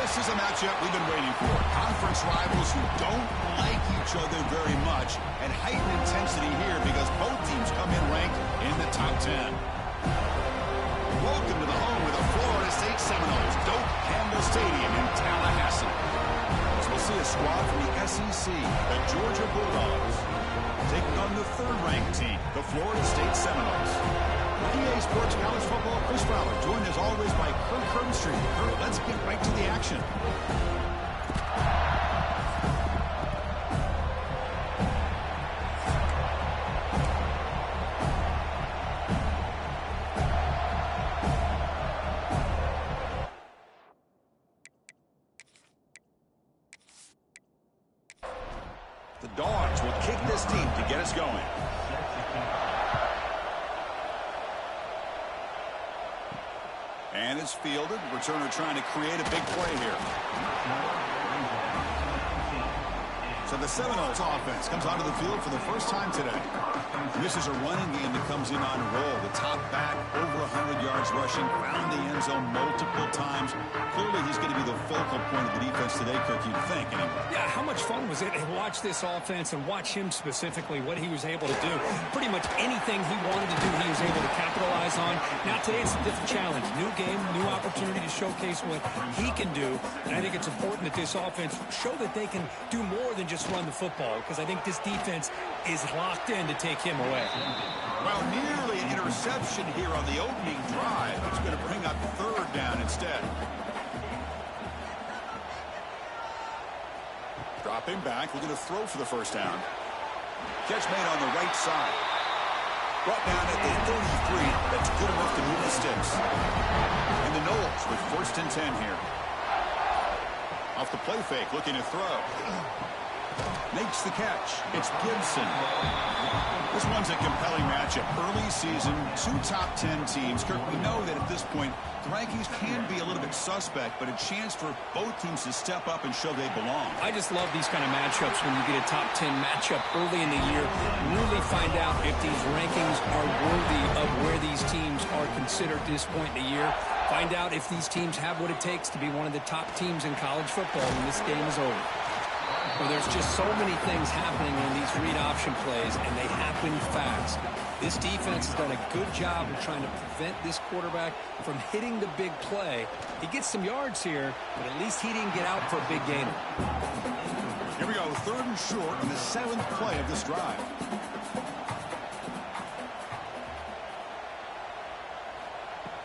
This is a matchup we've been waiting for. Conference rivals who don't like each other very much, and heightened intensity here because both teams come in ranked in the top 10. Welcome to the home of the Florida State Seminoles, Doak Campbell Stadium in Tallahassee. As we'll see a squad from the SEC, the Georgia Bulldogs, taking on the third-ranked team, the Florida State Seminoles. EA Sports College Football, Chris Fowler, joined as always by Kirk Herbstreit. Kirk, let's get right to the action. The Dogs will kick this team to get us going. And it's fielded. Returner trying to create a big play here. So the Seminoles offense comes onto the field for the first time today. And this is a running game that comes in on a roll. The top back, over 100 yards rushing, found the end zone multiple times. Clearly he's going to be the focal point of the defense today, Kirk, you'd think, anyway. Yeah, how much fun was it to watch this offense and watch him specifically, what he was able to do. Pretty much anything he wanted to do, he was able to capitalize on. Now today it's a different challenge. New game, new opportunity to showcase what he can do. And I think it's important that this offense show that they can do more than just run the football, because I think this defense is locked in to take him away. Well, nearly an interception here on the opening drive. It's going to third down instead. Dropping back, looking to throw for the first down. Catch made on the right side. Brought down at the 33. That's good enough to move the sticks. And the Knowles with 1st and 10 here. Off the play fake, looking to throw. Makes the catch. It's Gibson. This one's a compelling matchup. Early season, 2 top 10 teams. Kirk, we know that at this point, the rankings can be a little bit suspect, but a chance for both teams to step up and show they belong. I just love these kind of matchups when you get a top 10 matchup early in the year. Really find out if these rankings are worthy of where these teams are considered at this point in the year. Find out if these teams have what it takes to be one of the top teams in college football when this game is over. Well, there's just so many things happening on these read option plays, and they happen fast. This defense has done a good job of trying to prevent this quarterback from hitting the big play. He gets some yards here, but at least he didn't get out for a big gainer. Here we go, 3rd and short on the 7th play of this drive.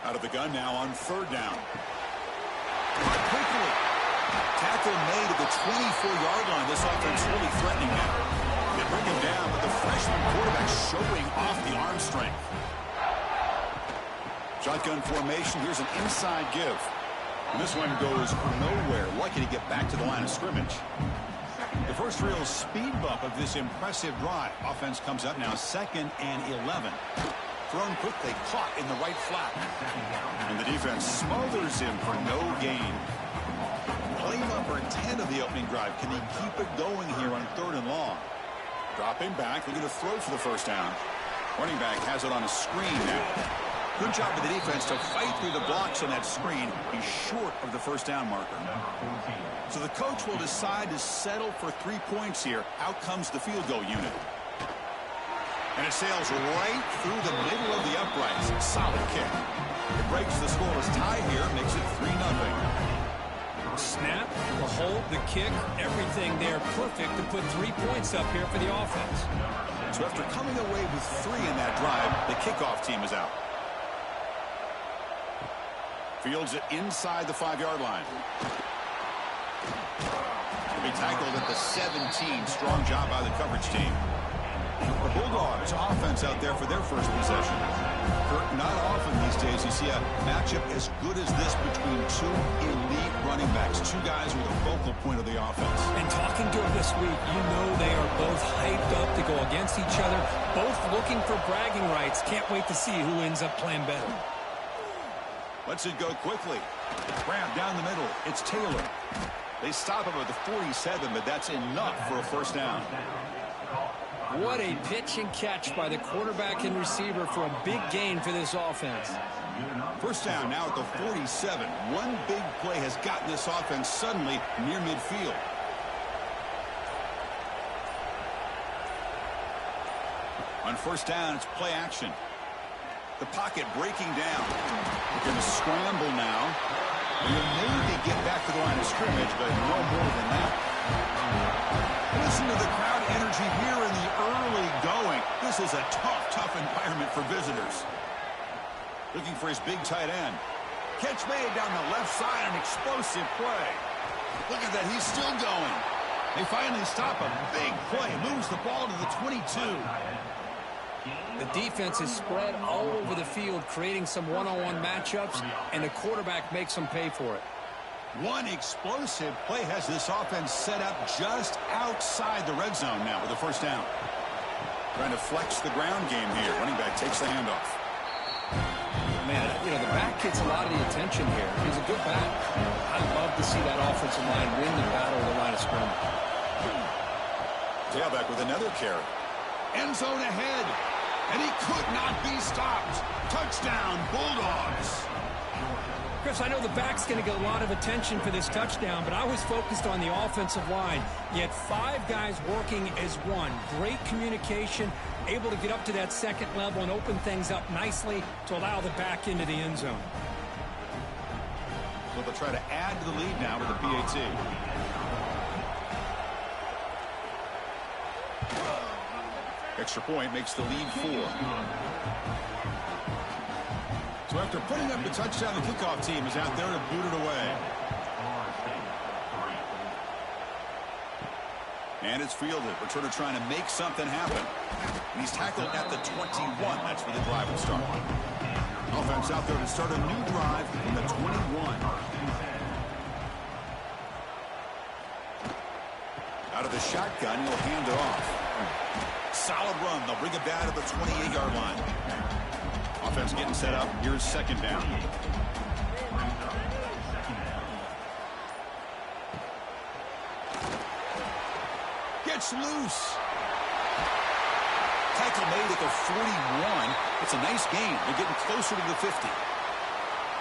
Out of the gun now on 3rd down. Caught quickly. Tackle made at the 24-yard line. This offense really threatening now. They bring him down, but the freshman quarterback showing off the arm strength. Shotgun formation. Here's an inside give. And this one goes nowhere. Lucky to get back to the line of scrimmage. The first real speed bump of this impressive drive. Offense comes up now 2nd and 11. Thrown quickly, caught in the right flat. And the defense smothers him for no gain. Play number 10 of the opening drive. Can he keep it going here on 3rd and long? Dropping back, looking to throw for the first down. Running back has it on a screen now. Good job of the defense to fight through the blocks on that screen. He's short of the first down marker. So the coach will decide to settle for 3 points here. Out comes the field goal unit. And it sails right through the middle of the uprights. Solid kick. It breaks the scoreless tie here, makes it 3-0. Snap, the hold, the kick, everything there perfect to put 3 points up here for the offense. So after coming away with 3 in that drive, the kickoff team is out. Fields it inside the 5-yard line. He'll be tackled at the 17. Strong job by the coverage team. The Bulldogs offense out there for their first possession. Kirk, not often these days you see a matchup as good as this between 2 elite running backs. 2 guys who are the focal point of the offense. And talking to them this week, you know they are both hyped up to go against each other, both looking for bragging rights. Can't wait to see who ends up playing better. Lets it go quickly. Grab down the middle. It's Taylor. They stop him at the 47, but that's enough for a first down. What a pitch and catch by the quarterback and receiver for a big gain for this offense. First down now at the 47. One big play has gotten this offense suddenly near midfield. On first down, it's play action. The pocket breaking down. They're going to scramble now. You'll maybe get back to the line of scrimmage, but no more than that. Listen to the crowd energy here in the early going. This is a tough environment for visitors. Looking for his big tight end. Catch made down the left side, an explosive play. Look at that, he's still going. They finally stop him. Big play, moves the ball to the 22. The defense is spread all over the field, creating some one-on-one matchups, and the quarterback makes them pay for it. One explosive play has this offense set up just outside the red zone now with a first down. Trying to flex the ground game here. Running back takes the handoff. Man, you know, the back gets a lot of the attention here. He's a good back. I'd love to see that offensive line win the battle of the line of scrimmage. Tailback with another carry. End zone ahead. And he could not be stopped. Touchdown, Bulldogs. Chris, I know the back's going to get a lot of attention for this touchdown, but I was focused on the offensive line. You had 5 guys working as one. Great communication, able to get up to that second level and open things up nicely to allow the back into the end zone. So they'll try to add to the lead now with the PAT. Extra point makes the lead 4. So after putting up the touchdown, the kickoff team is out there to boot it away. And it's fielded. Returner trying to make something happen. And he's tackled at the 21. That's where the drive will start. Offense out there to start a new drive from the 21. Out of the shotgun, he'll hand it off. Solid run. They'll bring it down to the 28-yard line. Offense getting set up. Here's second down. Gets loose. Tackle made at the 41. It's a nice gain. They're getting closer to the 50.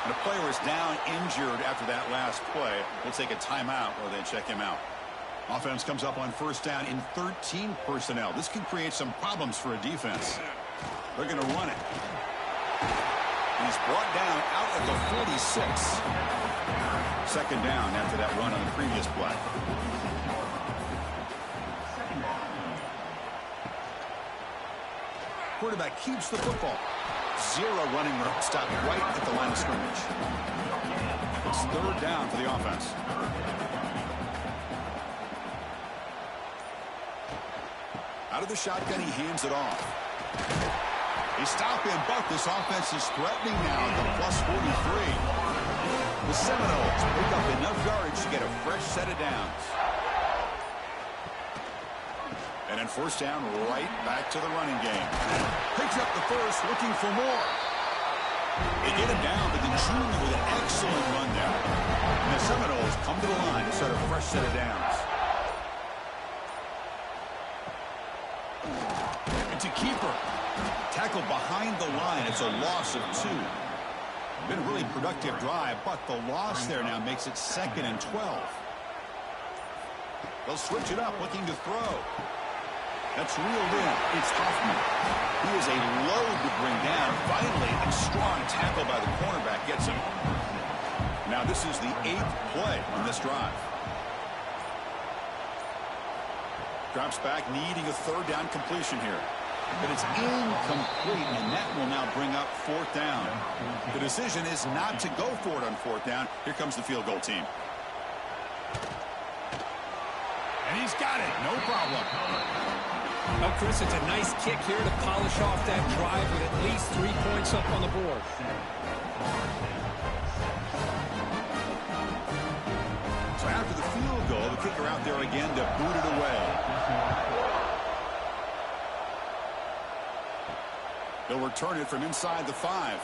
And a player is down injured after that last play. We'll take a timeout or then check him out. Offense comes up on first down in 13 personnel. This can create some problems for a defense. They're going to run it. He's brought down out at the 46. Second down after that run on the previous play. Quarterback keeps the football. Zero running room. Stopped right at the line of scrimmage. It's third down for the offense. Out of the shotgun, he hands it off. He stopped him, but this offense is threatening now at the plus 43. The Seminoles pick up enough yardage to get a fresh set of downs. And then first down, right back to the running game. Picks up the first, looking for more. They get him down, but the junior with an excellent run down. And the Seminoles come to the line to start a fresh set of downs. It's a keeper. Tackled behind the line. It's a loss of 2. Been a really productive drive, but the loss there now makes it 2nd and 12. They'll switch it up, looking to throw. That's reeled in. It's Hoffman. He is a load to bring down. Finally, a strong tackle by the cornerback gets him. Now this is the 8th play on this drive. Drops back, needing a third down completion here. But it's incomplete, and that will now bring up fourth down. The decision is not to go for it on fourth down. Here comes the field goal team. And he's got it. No problem. Well, Chris, it's a nice kick here to polish off that drive with at least 3 points up on the board. So after the field goal, the kicker out there again to boot it away. They'll return it from inside the 5.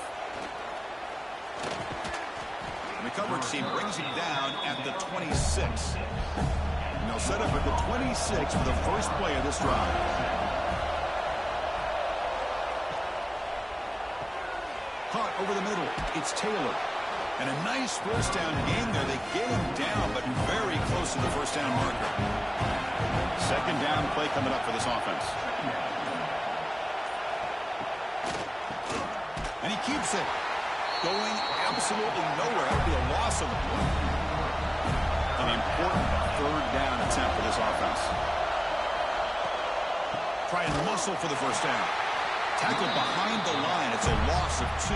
And the coverage team brings him down at the 26. And they'll set up at the 26 for the first play of this drive. Caught over the middle. It's Taylor. And a nice first down game there. They get him down, but very close to the first down marker. Second down play coming up for this offense. And he keeps it. Going absolutely nowhere. That would be a loss of an important third down attempt for this offense. Try and muscle for the first down. Tackled behind the line. It's a loss of 2.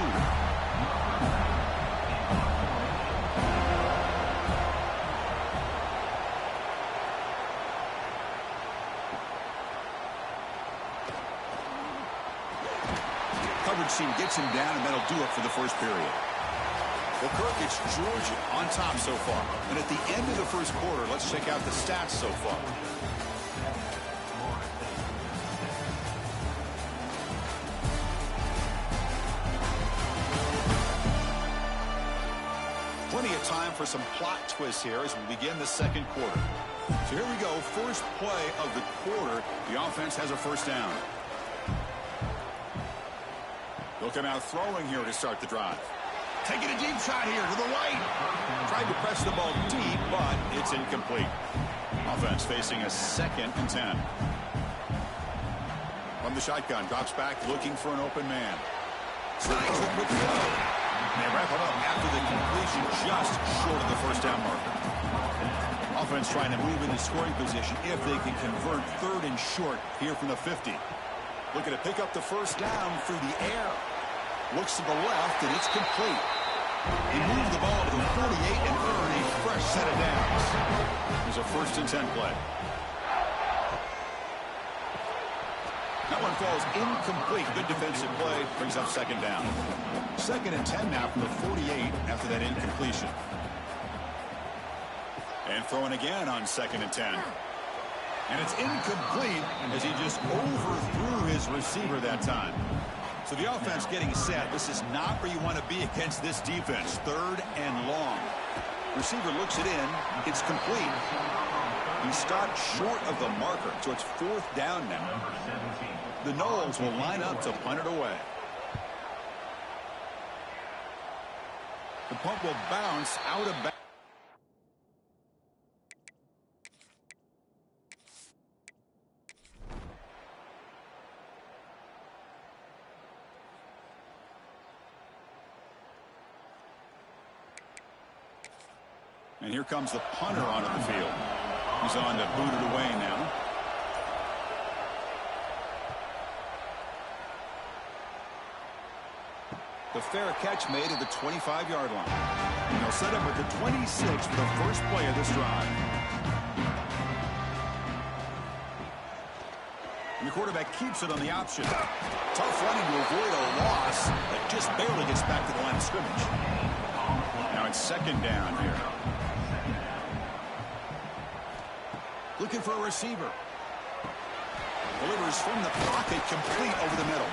Coverage team gets him down, and that'll do it for the first period. Well, Kirk, it's Georgia on top so far. And at the end of the first quarter, let's check out the stats so far. Plenty of time for some plot twists here as we begin the second quarter. So here we go. First play of the quarter. The offense has a first down. They'll come out throwing here to start the drive. Taking a deep shot here to the right. Tried to press the ball deep, but it's incomplete. Offense facing a 2nd and 10. From the shotgun, drops back looking for an open man. Slides it with the go. And they wrap it up after the completion just short of the first down marker. Offense trying to move into scoring position if they can convert third and short here from the 50. Looking to pick up the first down through the air. Looks to the left, and it's complete. He moved the ball to the 48 and earned a fresh set of downs. There's a 1st and 10 play. That one falls incomplete. Good defensive play. Brings up 2nd down. 2nd and 10 now from the 48 after that incompletion. And throwing again on 2nd and 10. And it's incomplete as he just overthrew his receiver that time. So the offense getting set. This is not where you want to be against this defense. 3rd and long. Receiver looks it in. It's complete. He stopped short of the marker, so it's 4th down now. The Noles will line up to punt it away. The punt will bounce out of bounds. And here comes the punter onto the field. He's on to boot it away now. The fair catch made at the 25-yard line. And they'll set up at the 26 for the first play of this drive. And the quarterback keeps it on the option. Tough running to avoid a loss, but just barely gets back to the line of scrimmage. Now it's 2nd down here. Looking for a receiver. Delivers from the pocket, complete over the middle.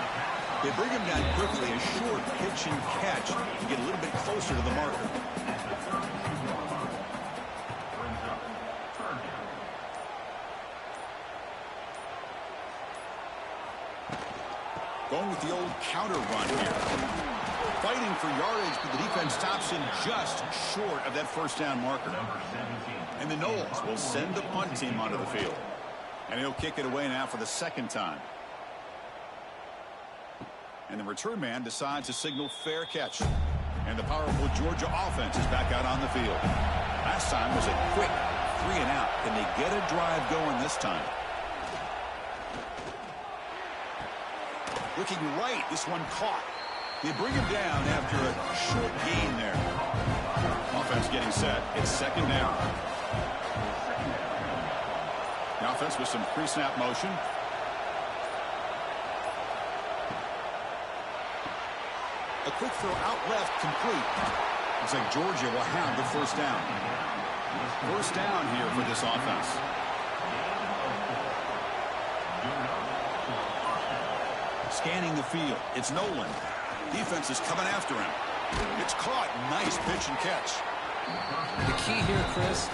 They bring him down quickly, a short pitch and catch to get a little bit closer to the marker. Going with the old counter run here. Fighting for yardage, but the defense stops him just short of that 1st down marker. And the Noles will send the punt team onto the field. And he'll kick it away now for the 2nd time. And the return man decides to signal fair catch. And the powerful Georgia offense is back out on the field. Last time was a quick 3 and out. Can they get a drive going this time? Looking right, this one caught. They bring him down after a short gain there. Offense getting set. It's 2nd down. The offense with some pre-snap motion. A quick throw out left, complete. Looks like Georgia will have the 1st down. 1st down here for this offense. Scanning the field. It's Nolan. Defense is coming after him. It's caught. Nice pitch and catch. The key here, Chris,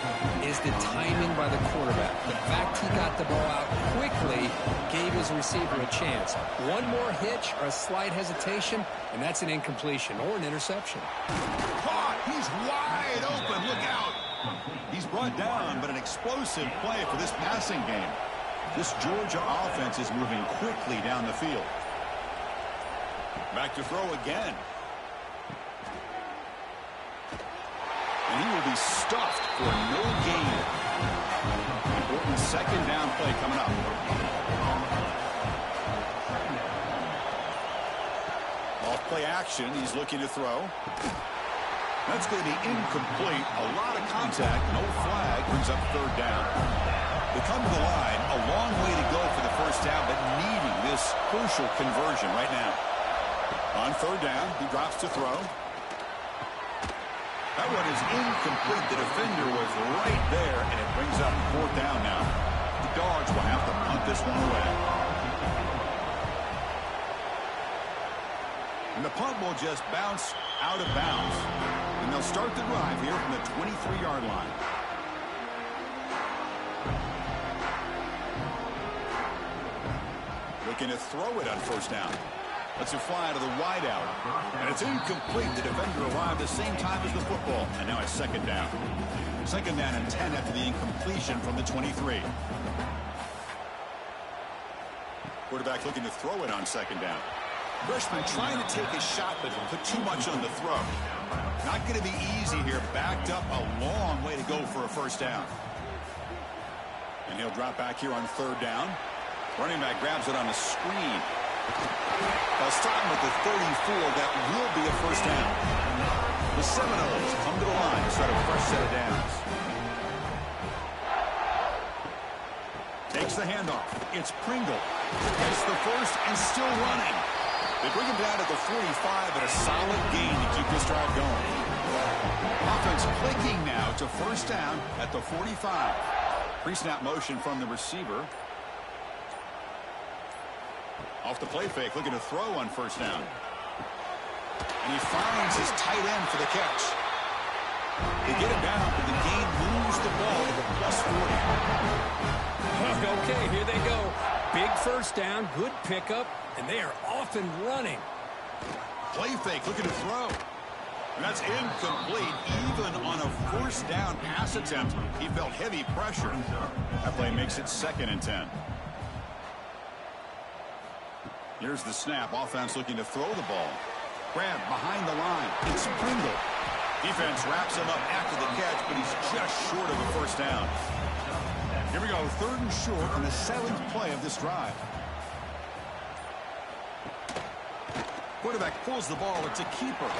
is the timing by the quarterback. The fact he got the ball out quickly gave his receiver a chance. One more hitch or a slight hesitation, and that's an incompletion or an interception. Caught. He's wide open. Look out. He's brought down, but an explosive play for this passing game. This Georgia offense is moving quickly down the field. Back to throw again. And he will be stuffed for no gain. Important 2nd down play coming up. Off play action. He's looking to throw. That's going to be incomplete. A lot of contact. No flag. Brings up 3rd down. They come to the line. A long way to go for the 1st down, but needing this crucial conversion right now. On 3rd down, he drops to throw. That one is incomplete. The defender was right there, and it brings up 4th down now. The Dogs will have to punt this one away. And the punt will just bounce out of bounds. And they'll start the drive here from the 23-yard line. Looking to throw it on 1st down. Lets it fly to the wideout. And it's incomplete. The defender arrived the same time as the football. And now it's 2nd down. 2nd down and 10 after the incompletion from the 23. Quarterback looking to throw it on 2nd down. Freshman trying to take a shot, but put too much on the throw. Not going to be easy here. Backed up a long way to go for a 1st down. And he'll drop back here on 3rd down. Running back grabs it on the screen. They'll stop him at the 34. That will be a first down. The Seminoles come to the line to start a fresh set of downs. Takes the handoff. It's Pringle. Gets the first and still running. They bring him down to the 45, but a solid gain to keep this drive going. Offense clicking now to first down at the 45. Pre-snap motion from the receiver. Off the play fake, looking to throw on first down. And he finds his tight end for the catch. They get it down, but the game moves the ball to the plus 40. Okay, here they go. Big first down, good pickup, and they are off and running. Play fake, looking to throw. And that's incomplete. Even on a first down pass attempt, he felt heavy pressure. That play makes it 2nd and 10. Here's the snap. Offense looking to throw the ball. Grab behind the line. It's Pringle. Defense wraps him up after the catch, but he's just short of the first down. Here we go, 3rd and short on the 7th play of this drive. Quarterback pulls the ball. It's a keeper.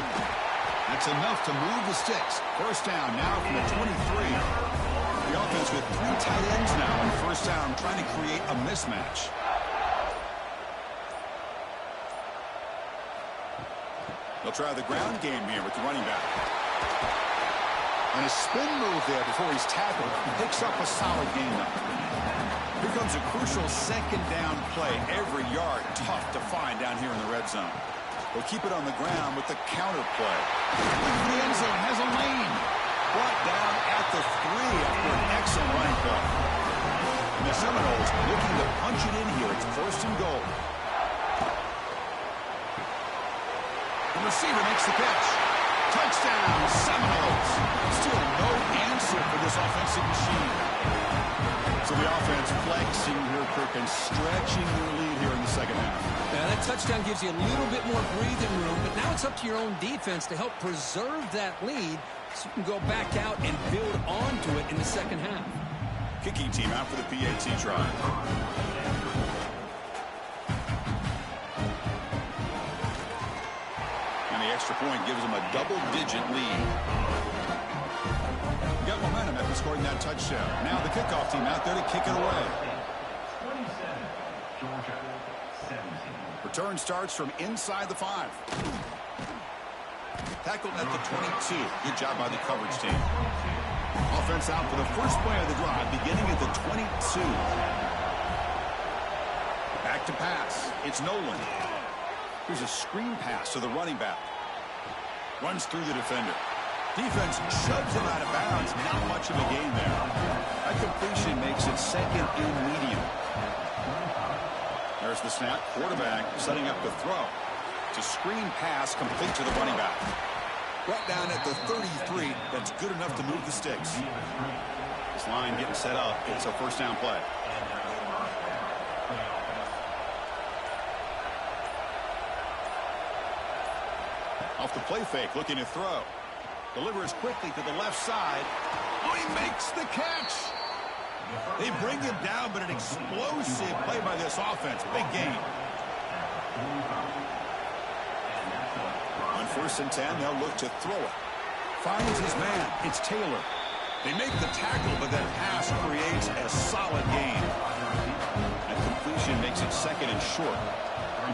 That's enough to move the sticks. First down now from the 23. The offense with 3 tight ends now on first down, trying to create a mismatch. They'll try the ground game here with the running back. And a spin move there before he's tackled. Picks up a solid gain. Here comes a crucial 2nd down play. Every yard tough to find down here in the red zone. They'll keep it on the ground with the counter play. The end zone has a lane. Brought down at the 3 after an excellent running play. And the Seminoles looking to punch it in here. It's 1st and goal. The receiver makes the catch. Touchdown, Seminoles. Still no answer for this offensive machine. So the offense flexing here, Kirk, and stretching their lead here in the second half. Now, that touchdown gives you a little bit more breathing room, but now it's up to your own defense to help preserve that lead so you can go back out and build onto it in the second half. Kicking team out for the PAT try. And the extra point gives them a double-digit lead. Got momentum after scoring that touchdown. Now the kickoff team out there to kick it away. 27, Georgia, 17. Return starts from inside the 5. Tackled at the 22. Good job by the coverage team. Offense out for the first play of the drive, beginning at the 22. Back to pass. It's Nolan. Here's a screen pass to the running back. Runs through the defender. Defense shoves him out of bounds. Not much of a gain there. That completion makes it 2nd and medium. There's the snap. Quarterback setting up the throw. It's a screen pass complete to the running back. Brought down at the 33. That's good enough to move the sticks. This line getting set up. It's a first down play. Off the play fake, looking to throw. Delivers quickly to the left side. Oh, he makes the catch. They bring him down, but an explosive play by this offense. Big game. On 1st and 10, they'll look to throw it. Finds his man. It's Taylor. They make the tackle, but that pass creates a solid gain. That completion makes it 2nd and short.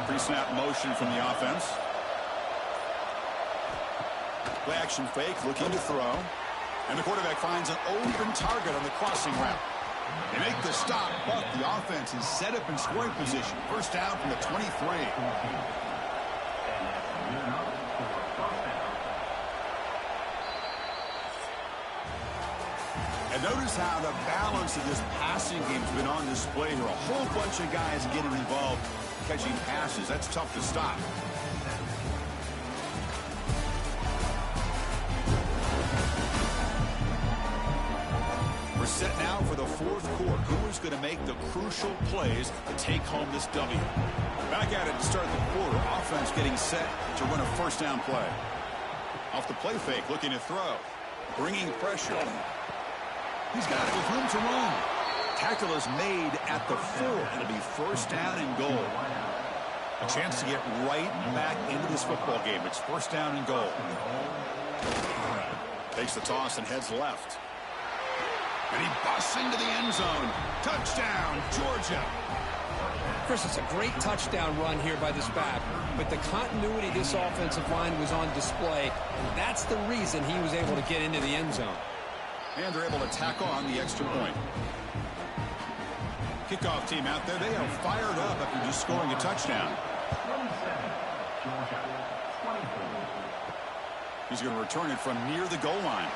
Pre-snap motion from the offense. Play action fake, looking to throw. And the quarterback finds an open target on the crossing route. They make the stop, but the offense is set up in scoring position. First down from the 23. And notice how the balance of this passing game has been on display here. A whole bunch of guys getting involved, catching passes. That's tough to stop. We're set now for the 4th quarter. Who is going to make the crucial plays to take home this W? Back at it to start the quarter. Offense getting set to run a first down play. Off the play fake, looking to throw. Bringing pressure. He's got it with room to run. Tackle is made at the 4. It'll be first down and goal. A chance to get right back into this football game. It's first down and goal. Takes the toss and heads left. And he busts into the end zone. Touchdown, Georgia. Chris, it's a great touchdown run here by this back, but the continuity of this offensive line was on display, and that's the reason he was able to get into the end zone. And they're able to tack on the extra point. Kickoff team out there. They are fired up after just scoring a touchdown. 27, Georgia, 24. He's going to return it from near the goal line.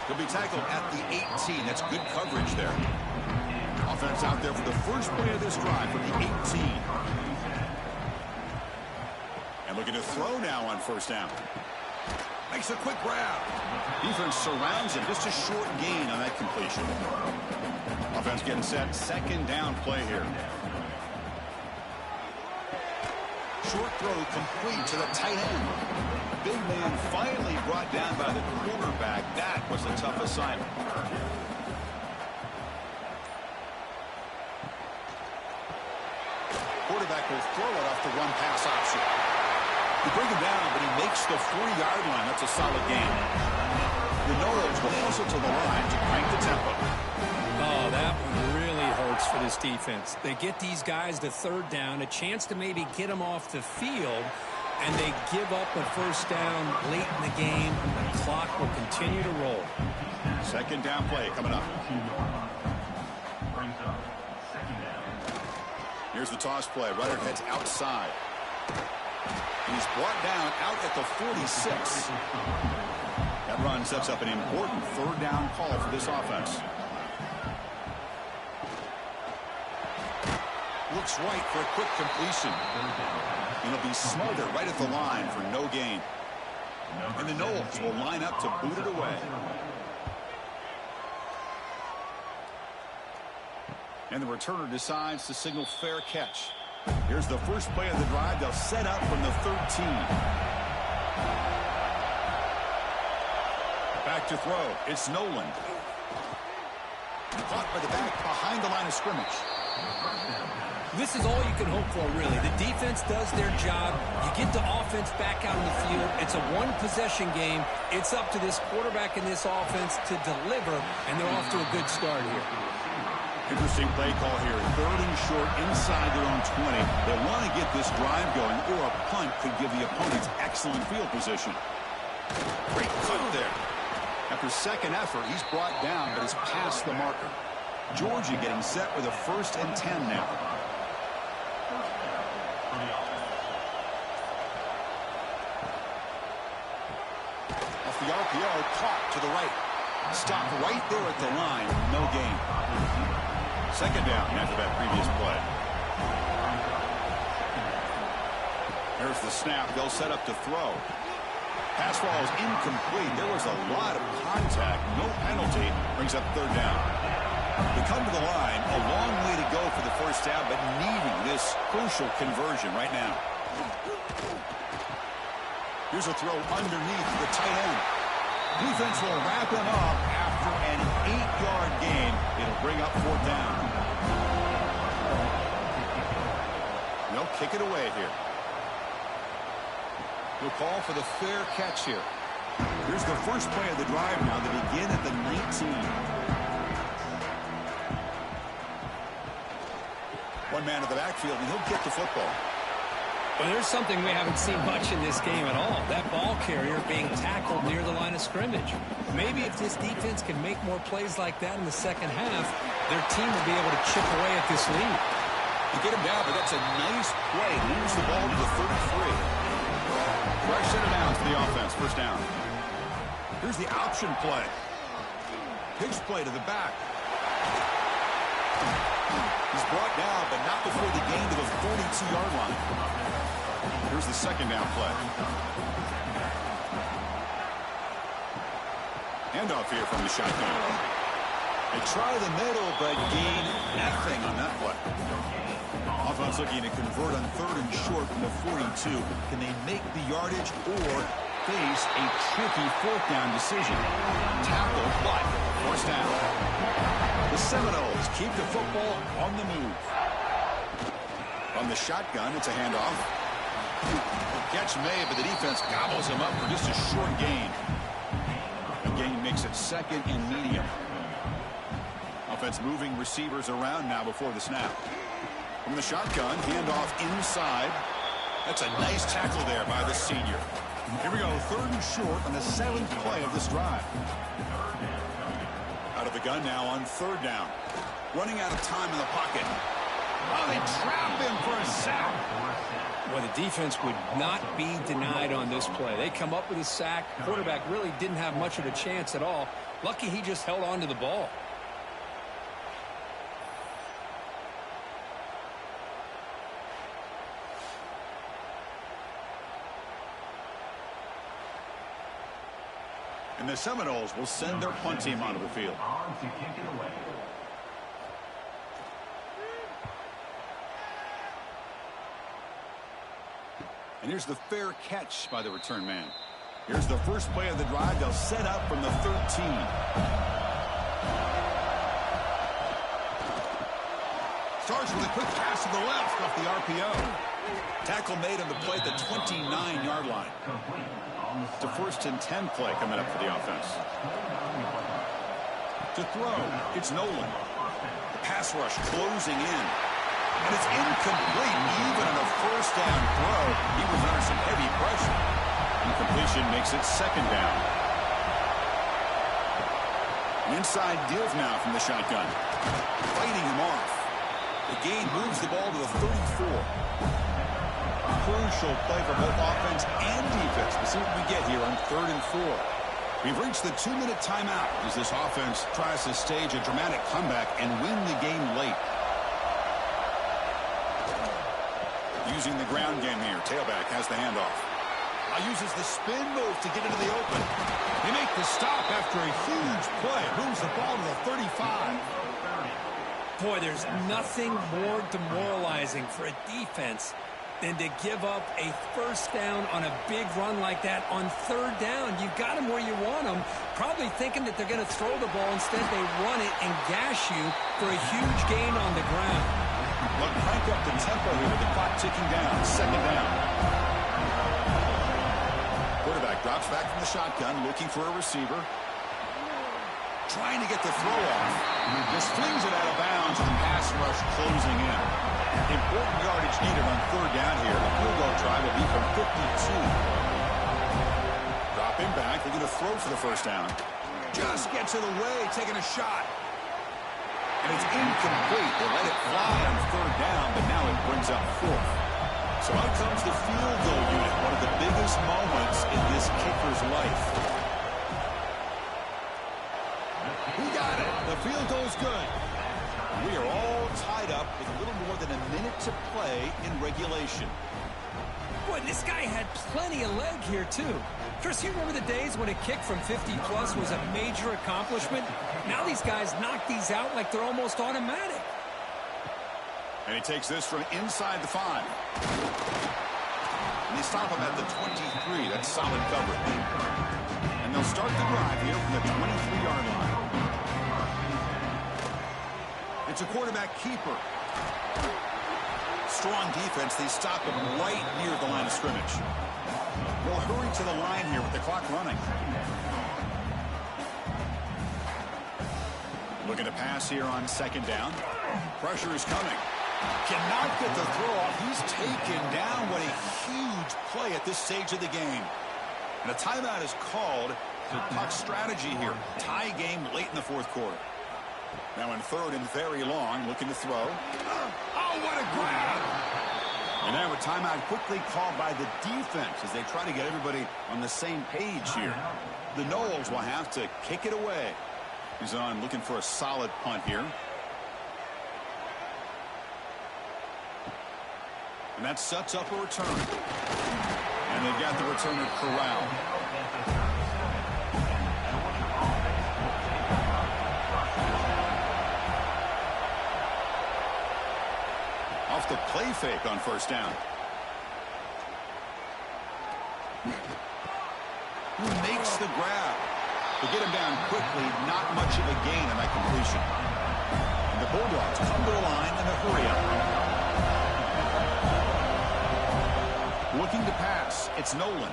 He'll be tackled at the 18. That's good coverage there. Offense out there for the first play of this drive from the 18. And looking to throw now on first down. Makes a quick grab. Defense surrounds him. Just a short gain on that completion. Offense getting set. Second down play here. Short throw complete to the tight end. Big man finally brought down by the quarterback. That was a tough assignment. Quarterback will throw it off the run-pass option. You bring him down, but he makes the 40-yard line. That's a solid gain. The Noles will hustle to the line to crank the tempo. Oh, that one really hurts for this defense. They get these guys to third down, a chance to maybe get them off the field, and they give up a first down late in the game. The clock will continue to roll. Second down play coming up. Brings up second down. Here's the toss play. Rutter heads outside. He's brought down out at the 46. That run sets up an important third down call for this offense. Looks right for a quick completion. It'll be smothered right at the line for no gain. And the Noles will line up to boot it away. And the returner decides to signal fair catch. Here's the first play of the drive. They'll set up from the 13. Back to throw. It's Nolan. Caught by the back behind the line of scrimmage. This is all you can hope for, really. The defense does their job. You get the offense back out on the field. It's a one-possession game. It's up to this quarterback and this offense to deliver, and they're off to a good start here. Interesting play call here. Third and short inside their own 20. They want to get this drive going, or a punt could give the opponents excellent field position. Great cover there. After second effort, he's brought down, but has passed the marker. Georgia getting set with a 1st and 10 now. Off the RPO, caught to the right. Stopped right there at the line. No gain. Second down after that previous play. Here's the snap. They'll set up to throw. Pass ball is incomplete. There was a lot of contact. No penalty. Brings up third down. They come to the line. A long way to go for the first down, but needing this crucial conversion right now. Here's a throw underneath the tight end. Defense will wrap him up after an 8-yard gain. It'll bring up fourth down. They'll kick it away here. We'll call for the fair catch here. Here's the first play of the drive now. They begin at the 19. One man in the backfield, and he'll get the football. Well, there's something we haven't seen much in this game at all. That ball carrier being tackled near the line of scrimmage. Maybe if this defense can make more plays like that in the second half, their team will be able to chip away at this lead. You get him down, but that's a nice play. Moves the ball to the 33. Fresh set of downs for the offense. First down. Here's the option play. Pitch play to the back. He's brought down, but not before the gain to the 42-yard line. Here's the second down play. Handoff here from the shotgun. They try the middle, but gain nothing on that play. Offense looking to convert on third and short from the 42. Can they make the yardage or face a tricky fourth down decision? Tackle, but first down. The Seminoles keep the football on the move. On the shotgun, it's a handoff. The catch made, but the defense gobbles him up for just a short gain. The gain makes it second and medium. Offense moving receivers around now before the snap. From the shotgun, handoff inside. That's a nice tackle there by the senior. Here we go, 3rd and short on the 7th play of this drive. Out of the gun now on 3rd down. Running out of time in the pocket. Oh, they trap him for a sack. Well, the defense would not be denied on this play. They come up with a sack. Quarterback really didn't have much of a chance at all. Lucky he just held on to the ball. And the Seminoles will send their punt team onto the field. On to kick it away. And here's the fair catch by the return man. Here's the first play of the drive. They'll set up from the 13. Starts with a quick pass to the left off the RPO. Tackle made on the play at the 29-yard line. It's a 1st and 10 play coming up for the offense. To throw, it's Nolan. The pass rush closing in. And it's incomplete. Even on a 1st down throw, he was under some heavy pressure. Incompletion makes it 2nd down. Inside Div now from the shotgun. Fighting him off. The gain moves the ball to the 34. Crucial play for both offense and defense. We'll see what we get here on 3rd and 4. We've reached the 2-minute timeout as this offense tries to stage a dramatic comeback and win the game late. Using the ground game here. Tailback has the handoff. Now uses the spin move to get into the open. They make the stop after a huge play. Moves the ball to the 35. Boy, there's nothing more demoralizing for a defense than to give up a 1st down on a big run like that on 3rd down. You've got them where you want them, probably thinking that they're going to throw the ball. Instead, they run it and gash you for a huge gain on the ground. But crank up the tempo here with the clock ticking down. 2nd down. Quarterback drops back from the shotgun, looking for a receiver. Trying to get the throw off. Just flings it out of bounds, and the pass rush closing in. Important yardage needed on 3rd down here. The field goal try will be from 52. Drop him back. They're going to throw for the 1st down. Just gets in the way, taking a shot. And it's incomplete. They let it fly on 3rd down, but now it brings up 4th. So out comes the field goal unit, one of the biggest moments in this kicker's life. He got it. The field goal's good. We are all tied up with a little more than a minute to play in regulation. Boy, this guy had plenty of leg here, too. Chris, you remember the days when a kick from 50-plus was a major accomplishment? Now these guys knock these out like they're almost automatic. And he takes this from inside the 5. And they stop him at the 23. That's solid coverage. And they'll start the drive here from the 23-yard line. It's a quarterback keeper. Strong defense. They stop him right near the line of scrimmage. They'll hurry to the line here with the clock running. Looking to pass here on 2nd down. Pressure is coming. Cannot get the throw off. He's taken down. What a huge play at this stage of the game. And a timeout is called to talk strategy here. Tie game late in the 4th quarter. Now in 3rd and very long, looking to throw. Oh, what a grab! And now a timeout quickly called by the defense as they try to get everybody on the same page here. The Noles will have to kick it away. He's on looking for a solid punt here. And that sets up a return. And they've got the returner corralled. Off the play fake on 1st down. Who makes the grab? To get him down quickly, not much of a gain on that completion. And the Bulldogs come to the line in a hurry up. Looking to pass. It's Nolan.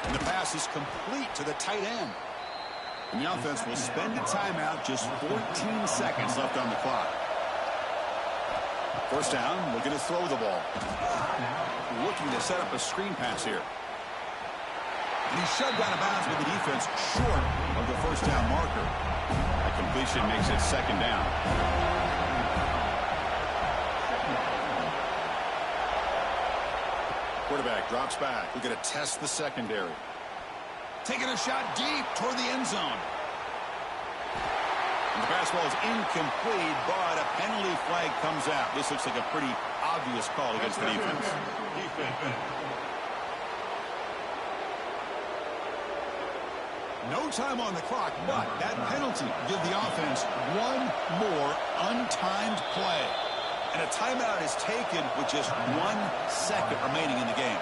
And the pass is complete to the tight end. And the offense will spend a timeout, just 14 seconds left on the clock. First down, looking to throw the ball. Looking to set up a screen pass here. And he's shoved out of bounds with the defense short of the first down marker. A completion makes it second down. Quarterback drops back. We're going to test the secondary. Taking a shot deep toward the end zone. And the pass ball is incomplete, but a penalty flag comes out. This looks like a pretty obvious call against the defense. No time on the clock, but that penalty give the offense one more untimed play. And a timeout is taken with just 1 second remaining in the game.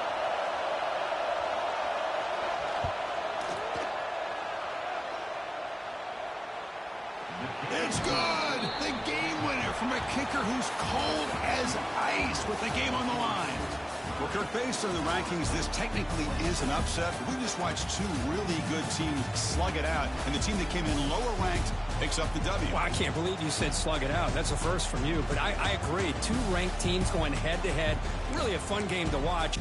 It's good! The game winner from a kicker who's cold as ice with the game on the line. Well, Kirk, based on the rankings, this technically is an upset. We just watched two really good teams slug it out, and the team that came in lower ranked picks up the W. Well, I can't believe you said slug it out. That's a first from you. But I agree. Two ranked teams going head-to-head. Really a fun game to watch.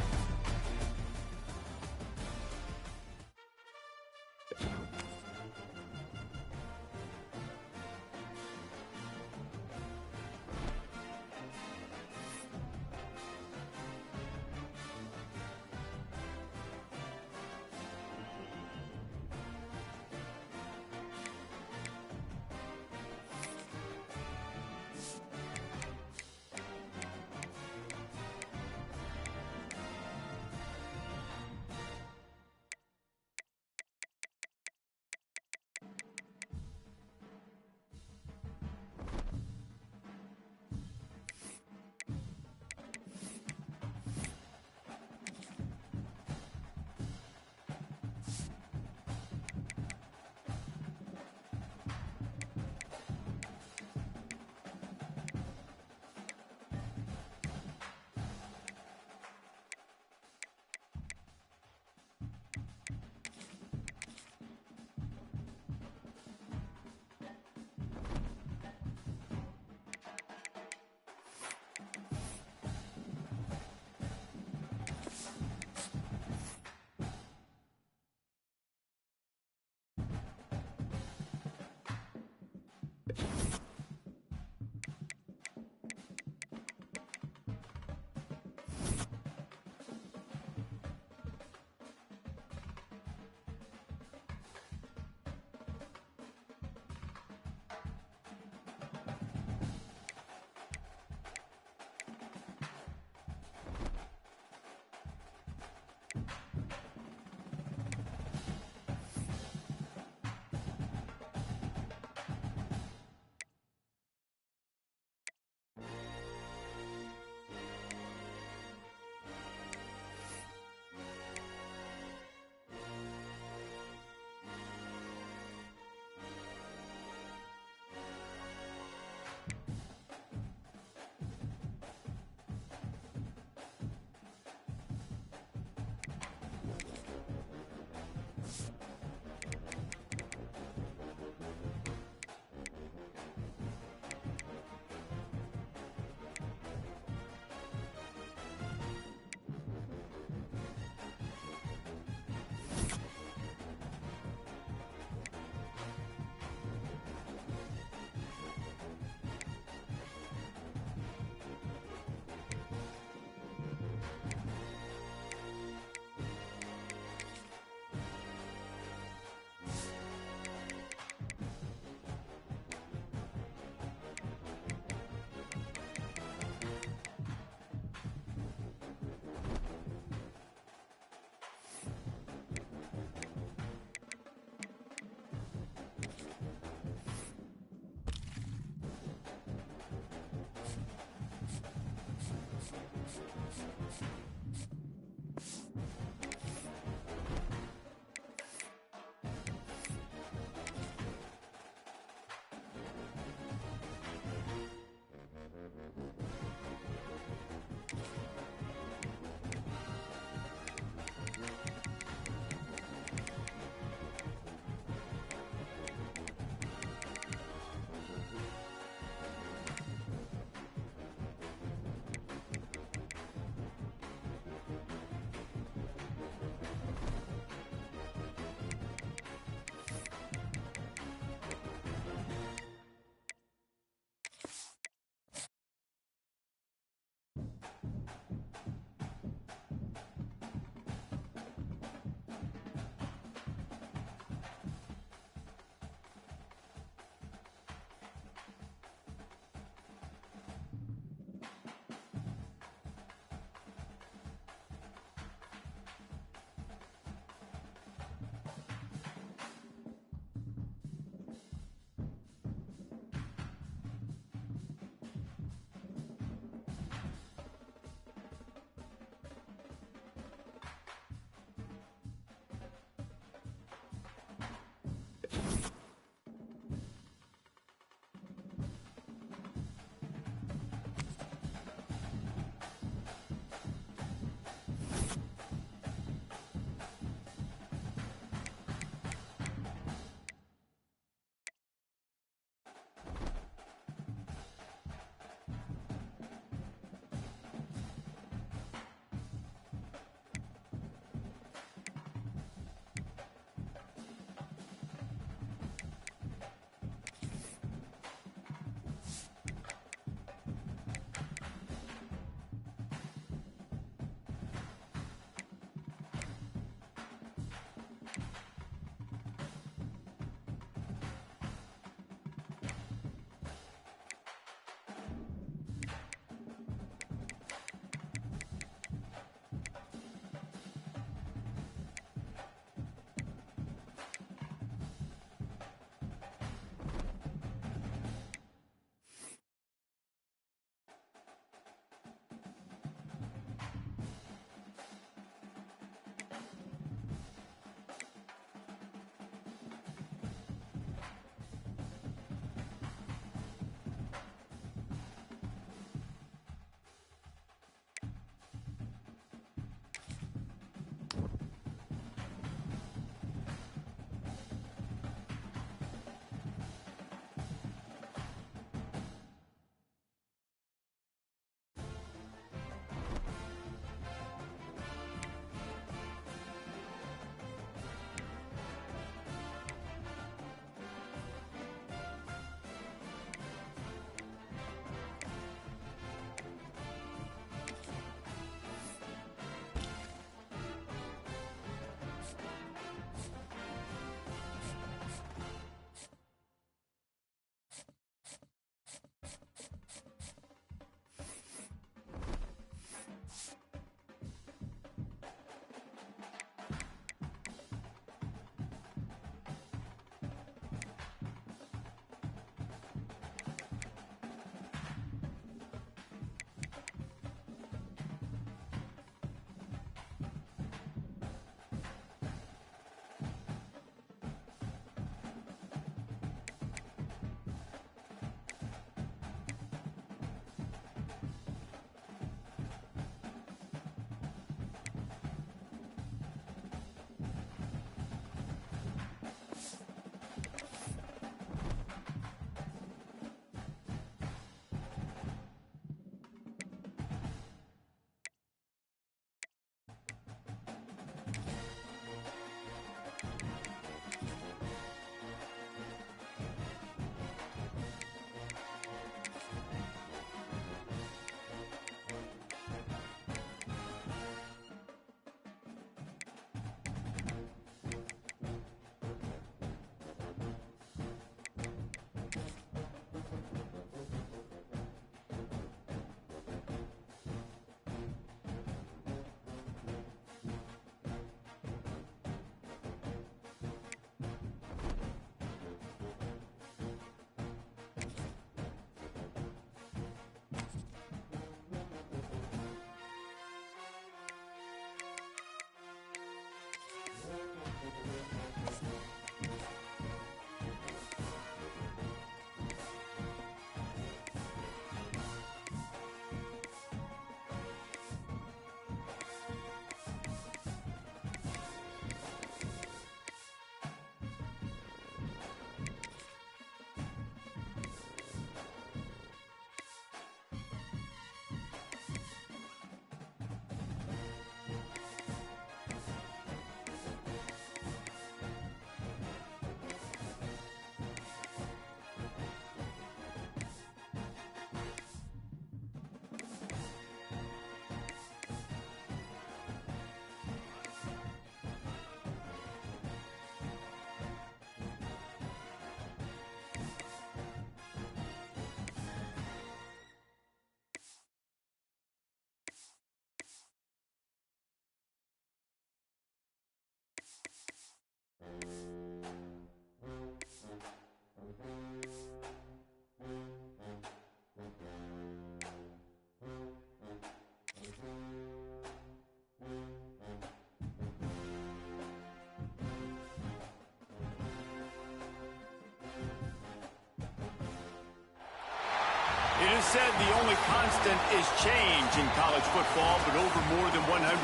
It is said the only constant is change in college football, but over more than 150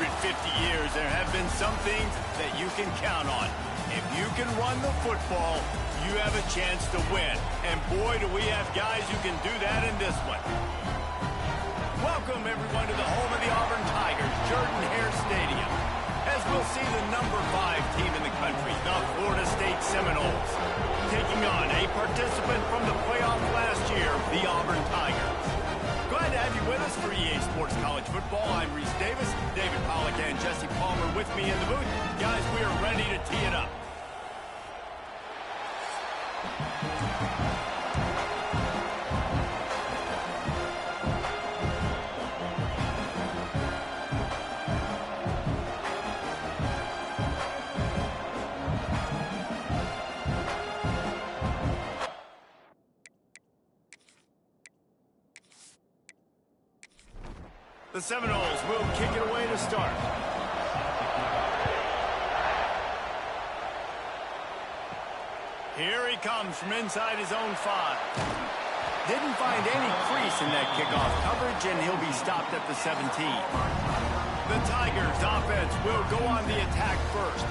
years, there have been some things that you can count on. If you can run the football, you have a chance to win. And boy, do we have guys who can do that in this one. Welcome, everyone, to the home of the Auburn Tigers, Jordan-Hare Stadium, as we'll see the number 5 team in the country, the Florida State Seminoles, taking on a participant from the playoff last year, the Auburn Tigers. Glad to have you with us for EA Sports College Football. I'm Reese Davis, David Pollack and Jesse Palmer with me in the booth. Guys, we are ready to tee it up. The Seminoles will kick it away to start. Here he comes from inside his own 5. Didn't find any crease in that kickoff coverage, and he'll be stopped at the 17. The Tigers offense will go on the attack first.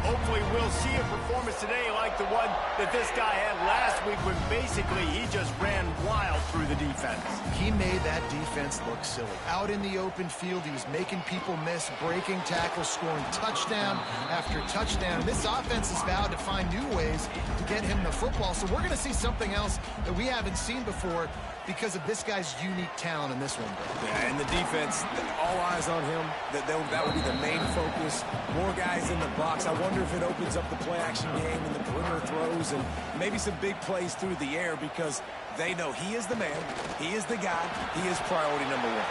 Hopefully we'll see a performance today like the one that this guy had last week when basically he just ran wild through the defense. He made that defense look silly. Out in the open field, he was making people miss, breaking tackles, scoring touchdown after touchdown. This offense has vowed to find new ways to get him the football, so we're going to see something else that we haven't seen before because of this guy's unique talent in this one, bro. Yeah, and the defense, all eyes on him. That would be the main focus. More guys in the box. I wonder if it opens up the play-action game and the perimeter throws and maybe some big plays through the air because they know he is the man, he is the guy, he is priority number 1.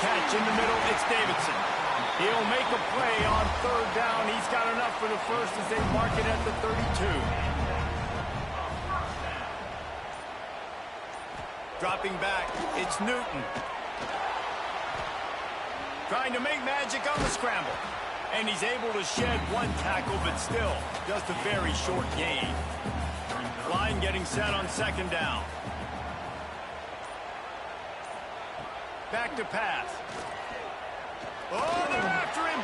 Catch in the middle, it's Davidson. He'll make a play on 3rd down. He's got enough for the first as they mark it at the 32. Dropping back, it's Newton. Trying to make magic on the scramble. And he's able to shed 1 tackle, but still, just a very short gain. Line getting set on 2nd down. Back to pass. Oh, they're after him.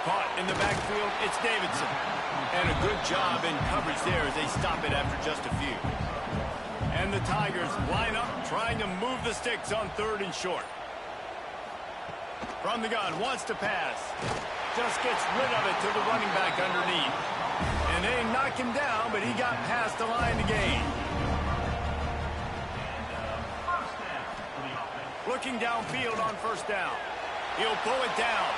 Caught in the backfield, it's Davidson. And a good job in coverage there as they stop it after just a few. And the Tigers line up, trying to move the sticks on 3rd and short. From the gun, wants to pass. Just gets rid of it to the running back underneath. And they knock him down, but he got past the line to gain. Looking downfield on 1st down. He'll pull it down.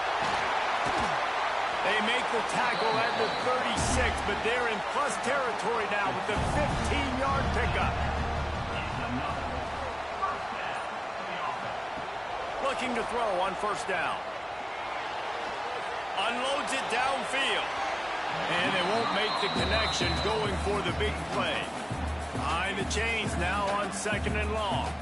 They make the tackle at the 36, but they're in plus territory now with the 15-yard pickup. Looking to throw on 1st down. Unloads it downfield. And they won't make the connection going for the big play. Behind the chains now on 2nd and long.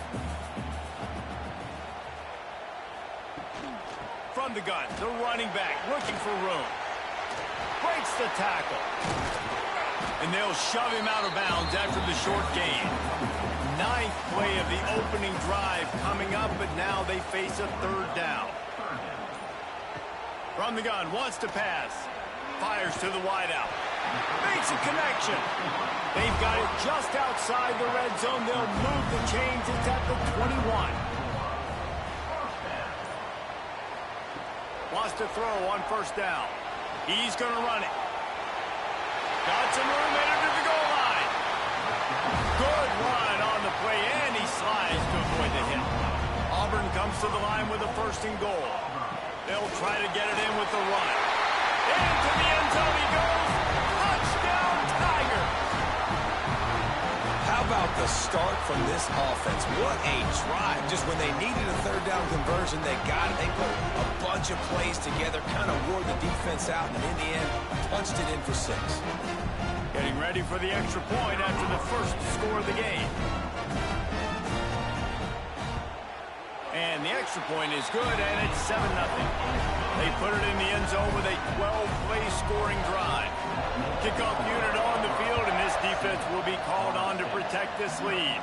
From the gun, the running back looking for room. Breaks the tackle. And they'll shove him out of bounds after the short gain. 9th play of the opening drive coming up, but now they face a 3rd down. From the gun, wants to pass. Fires to the wideout. Makes a connection. They've got it just outside the red zone. They'll move the chains. It's at the 21. Wants to throw on 1st down. He's going to run it. Got some room into the goal line. Good run on the play, and he slides to avoid the hit. Auburn comes to the line with a 1st and goal. They'll try to get it in with the run. Into the end zone he goes. Touchdown, Tiger. How about the start from this offense? What a drive. Just when they needed a 3rd down conversion, they got it. They put a bunch of plays together, kind of wore the defense out, and in the end, punched it in for 6. Getting ready for the extra point after the first score of the game. And the extra point is good, and it's 7-0. They put it in the end zone with a 12-play scoring drive. Kickoff unit on the field, and this defense will be called on to protect this lead.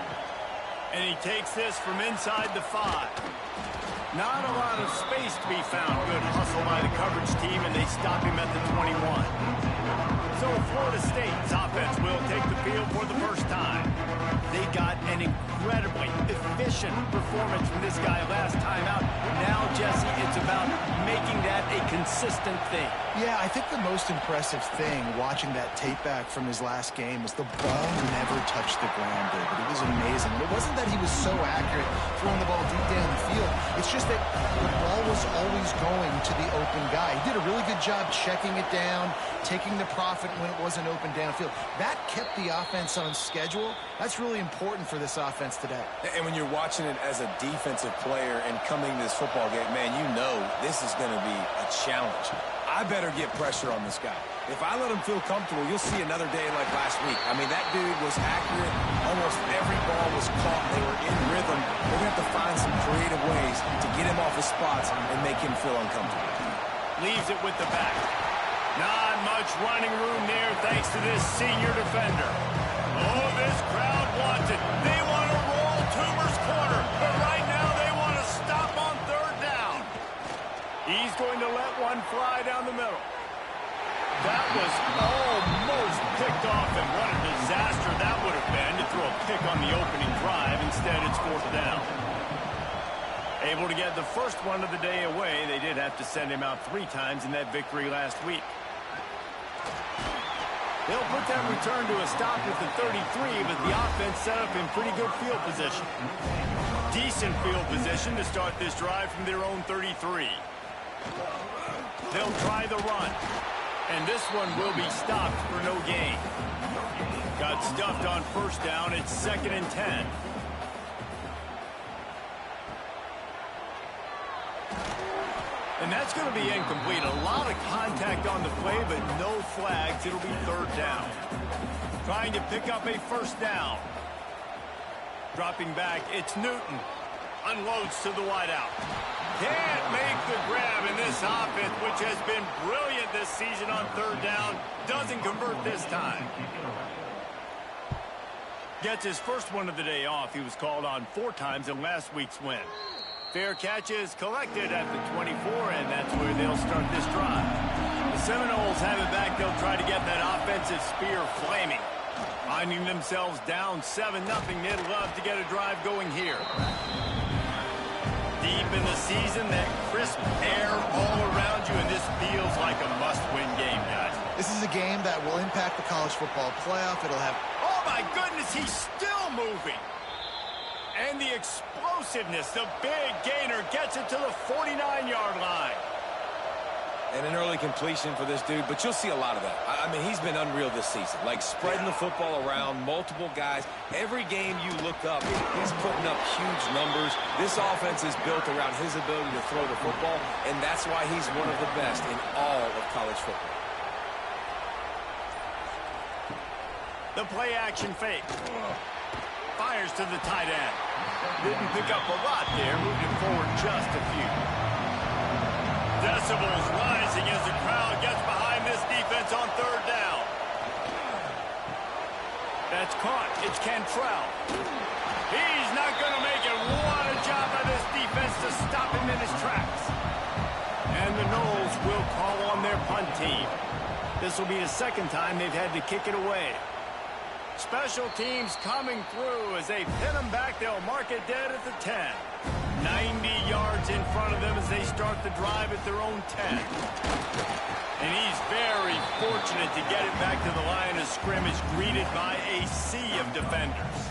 And he takes this from inside the 5. Not a lot of space to be found. Good hustle by the coverage team, and they stop him at the 21. So Florida State's offense will take the field for the first time. They got an incredibly efficient performance from this guy last time out. Now, Jesse, it's about making that a consistent thing. Yeah, I think the most impressive thing watching that tape back from his last game was the ball never touched the ground, David. It was amazing. It wasn't that he was so accurate throwing the ball deep down the field. It's just that the ball was always going to the open guy. He did a really good job checking it down, taking the profit when it wasn't open downfield. That kept the offense on schedule. That's really important for this offense today. And when you're watching it as a defensive player and coming to this football game, man, you know this is going to be a challenge. I better get pressure on this guy. If I let him feel comfortable, you'll see another day like last week. I mean, that dude was accurate. Almost every ball was caught. They were in rhythm. We're going to have to find some creative ways to get him off his spots and make him feel uncomfortable. Leaves it with the back. Not much running room there thanks to this senior defender. Oh, this crowd wants it. They want to roll Toomer's corner, but right now they want to stop on 3rd down. He's going to let one fly down the middle. That was almost picked off, and what a disaster that would have been to throw a pick on the opening drive. Instead, it's 4th down. Able to get the first one of the day away. They did have to send him out 3 times in that victory last week. They'll put that return to a stop at the 33, but the offense set up in pretty good field position. Decent field position to start this drive from their own 33. They'll try the run. And this one will be stopped for no gain. Got stuffed on 1st down. It's 2nd and 10. And that's going to be incomplete. A lot of contact on the play, but no flags. It'll be 3rd down. Trying to pick up a 1st down. Dropping back, it's Newton. Unloads to the wideout. Can't make the grab in this offense, which has been brilliant this season on 3rd down. Doesn't convert this time. Gets his first one of the day off. He was called on 4 times in last week's win. Fair catch is collected at the 24, and that's where they'll start this drive. The Seminoles have it back. They'll try to get that offensive spear flaming. Finding themselves down 7-0. They'd love to get a drive going here. Deep in the season, that crisp air all around you, and this feels like a must-win game, guys. This is a game that will impact the college football playoff. It'll have... Oh, my goodness, he's still moving. And the explosiveness, the big gainer gets it to the 49-yard line. And an early completion for this dude, but you'll see a lot of that. I mean, he's been unreal this season. Like, spreading the football around, multiple guys. Every game you look up, he's putting up huge numbers. This offense is built around his ability to throw the football, and that's why he's one of the best in all of college football. The play-action fake. Fires to the tight end. Didn't pick up a lot there, moved it forward just a few. Decibels rising as the crowd gets behind this defense on 3rd down. That's caught. It's Cantrell. He's not going to make it. What a job by this defense to stop him in his tracks. And the Noles will call on their punt team. This will be the 2nd time they've had to kick it away. Special teams coming through as they pin them back. They'll mark it dead at the 10. 90 yards in front of them as they start the drive at their own 10. And he's very fortunate to get it back to the line of scrimmage, greeted by a sea of defenders.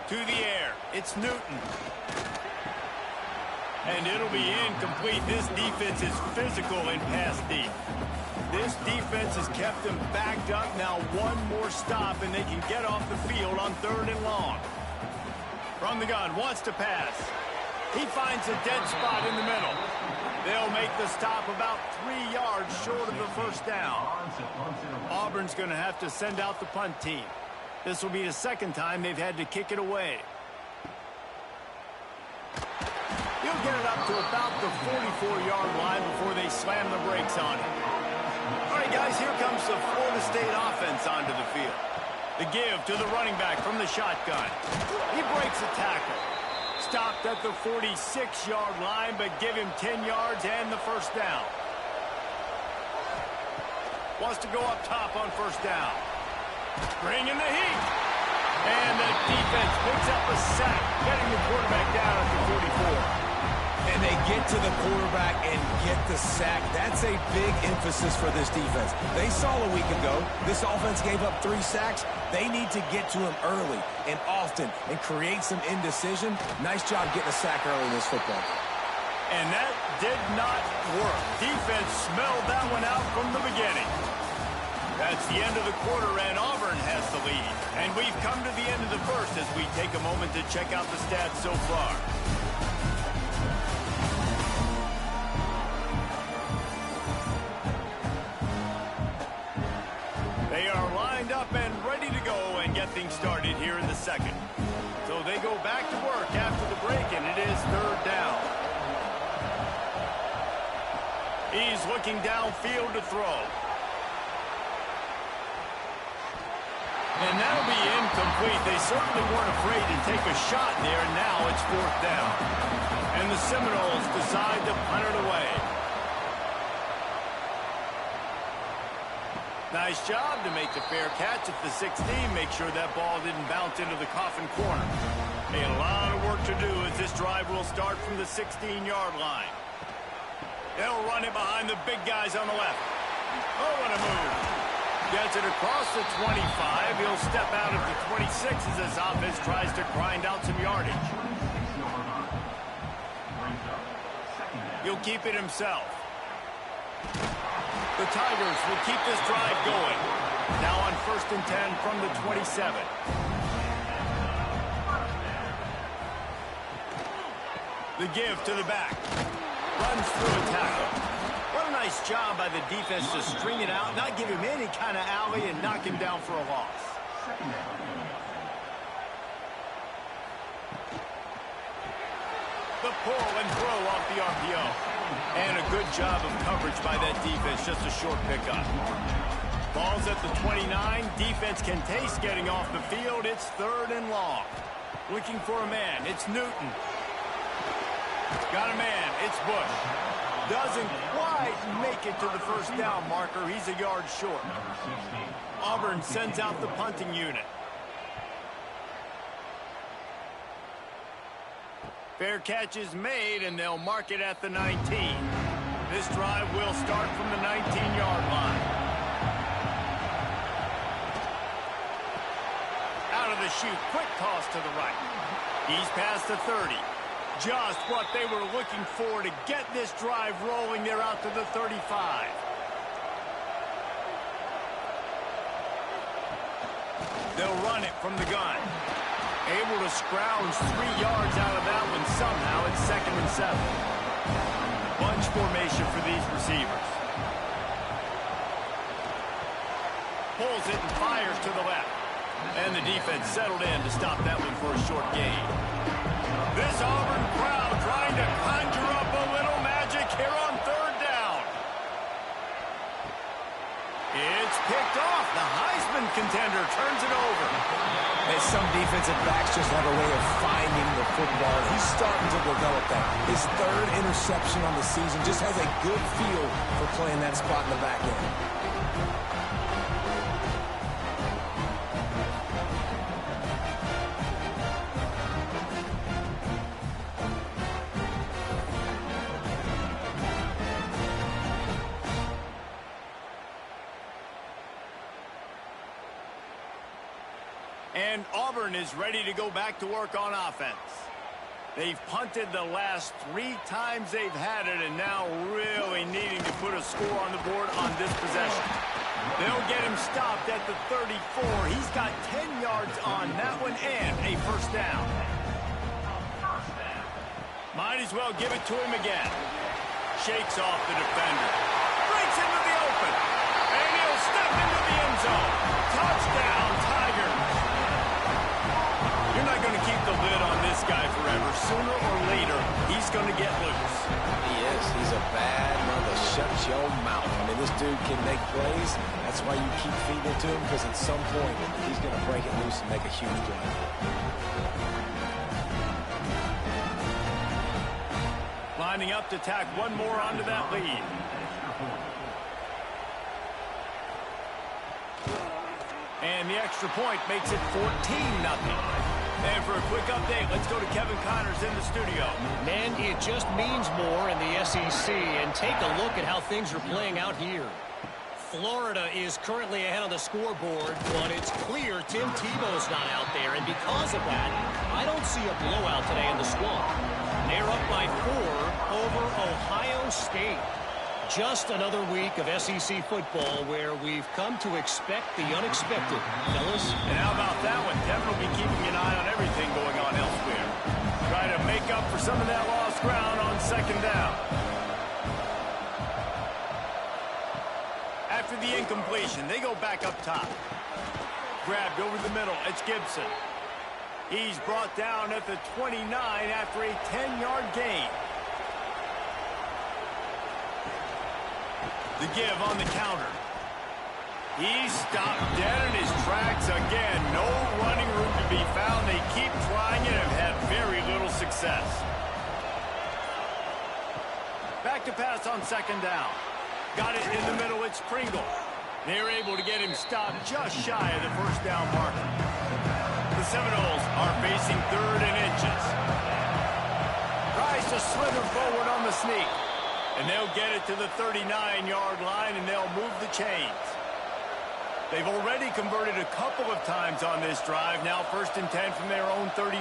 To the air, it's Newton. And it'll be incomplete. This defense is physical and pass deep. This defense has kept them backed up. Now one more stop, and they can get off the field on 3rd and long. From the gun, wants to pass. He finds a dead spot in the middle. They'll make the stop about 3 yards short of the 1st down. Auburn's going to have to send out the punt team. This will be the 2nd time they've had to kick it away. He'll get it up to about the 44-yard line before they slam the brakes on it. All right, guys, here comes the Florida State offense onto the field. The give to the running back from the shotgun. He breaks a tackle. Stopped at the 46-yard line, but give him 10 yards and the first down. Wants to go up top on first down. Bringing the heat. And the defense picks up a sack, getting the quarterback down at the 44. And they get to the quarterback and get the sack. That's a big emphasis for this defense. They saw a week ago, this offense gave up 3 sacks. They need to get to him early and often and create some indecision. Nice job getting a sack early in this football game. And that did not work. Defense smelled that one out from the beginning. That's the end of the quarter, and Auburn has the lead. And we've come to the end of the first as we take a moment to check out the stats so far. They are lined up and ready to go and get things started here in the second. So they go back to work after the break, and it is third down. He's looking downfield to throw. And that'll be incomplete. They certainly weren't afraid to take a shot there, and now it's fourth down. And the Seminoles decide to punt it away. Nice job to make the fair catch at the 16. Make sure that ball didn't bounce into the coffin corner. They had a lot of work to do as this drive will start from the 16-yard line. They'll run it behind the big guys on the left. Oh, what a move. Gets it across the 25. He'll step out at the 26 as this offense tries to grind out some yardage. He'll keep it himself. The Tigers will keep this drive going. Now on 1st and 10 from the 27. The give to the back. Runs through a tackle. What a nice job by the defense to string it out, not give him any kind of alley, and knock him down for a loss. The pull and throw off the RPO. And a good job of coverage by that defense, just a short pickup. Ball's at the 29. Defense can taste getting off the field. It's third and long. Looking for a man. It's Newton. Got a man. It's Bush. Doesn't quite make it to the first down marker. He's a yard short. Auburn sends out the punting unit. Fair catch is made, and they'll mark it at the 19. This drive will start from the 19-yard line. Out of the chute, quick toss to the right. He's past the 30. Just what they were looking for to get this drive rolling. They're out to the 35. They'll run it from the gun. Able to scrounge 3 yards out of that one somehow. It's 2nd and 7. Bunch formation for these receivers. Pulls it and fires to the left. And the defense settled in to stop that one for a short gain. This Auburn crowd trying to conjure up a little magic here on third down. It's picked off. The Heisman contender turns it over. And some defensive backs just have a way of finding the football. He's starting to develop that. His 3rd interception on the season just has a good feel for playing that spot in the back end. And Auburn is ready to go back to work on offense. They've punted the last 3 times they've had it, and now really needing to put a score on the board on this possession. They'll get him stopped at the 34. He's got 10 yards on that one and a first down. Might as well give it to him again. Shakes off the defender. Breaks into the open. And he'll step into the end zone. Touchdown, Tigers. You're not going to keep the lid on this guy forever. sooner or later, he's going to get loose. He is. He's a bad mother. Shut your mouth. I mean, this dude can make plays. That's why you keep feeding it to him, because at some point, he's going to break it loose and make a huge play. Lining up to tack one more onto that lead. And the extra point makes it 14-0. And for a quick update, let's go to Kevin Connors in the studio. Man, it just means more in the SEC. And take a look at how things are playing out here. Florida is currently ahead on the scoreboard, but it's clear Tim Tebow's not out there. And because of that, I don't see a blowout today in the Swamp. They're up by 4 over Ohio State. Just another week of SEC football where we've come to expect the unexpected. Fellas? And how about that one? Devin will be keeping an eye on everything going on elsewhere. Try to make up for some of that lost ground on second down. After the incompletion, they go back up top. Grabbed over the middle. It's Gibson. He's brought down at the 29 after a 10-yard gain. The give on the counter. He's stopped dead in his tracks again. No running room to be found. They keep trying it and have had very little success. Back to pass on second down. Got it in the middle. It's Pringle. They're able to get him stopped just shy of the first down marker. The Seminoles are facing 3rd and inches. Tries to slither forward on the sneak. And they'll get it to the 39-yard line, and they'll move the chains. They've already converted a couple of times on this drive. Now 1st and 10 from their own 39.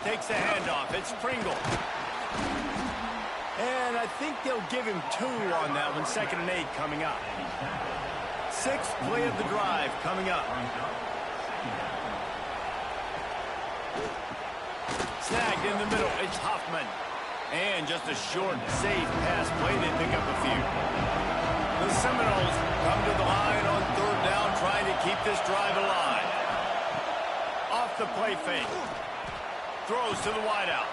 Takes the handoff. It's Pringle. And I think they'll give him 2 on that one. 2nd and 8 coming up. 6th play of the drive coming up. Snagged in the middle. It's Hoffman. And just a short, safe pass play. They pick up a few. The Seminoles come to the line on 3rd down, trying to keep this drive alive. Off the play fake. Throws to the wideout.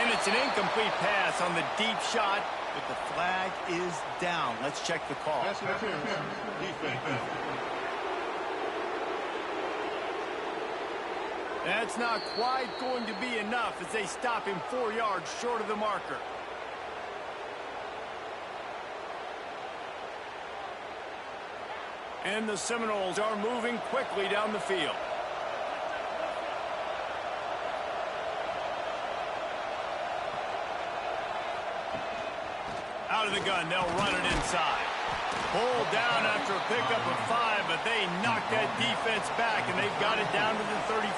And it's an incomplete pass on the deep shot, but the flag is down. Let's check the call. That's not quite going to be enough as they stop him 4 yards short of the marker. And the Seminoles are moving quickly down the field. Out of the gun, they'll run it inside. Pulled down after a pickup of 5, but they knocked that defense back, and they've got it down to the 34.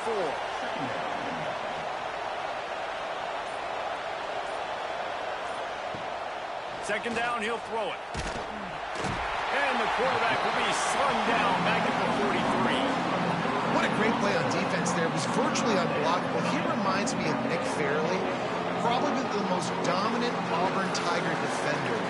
Second down, he'll throw it. And the quarterback will be slung down back at the 43. What a great play on defense there. It was virtually unblockable. He reminds me of Nick Fairley, probably the most dominant Auburn Tiger defender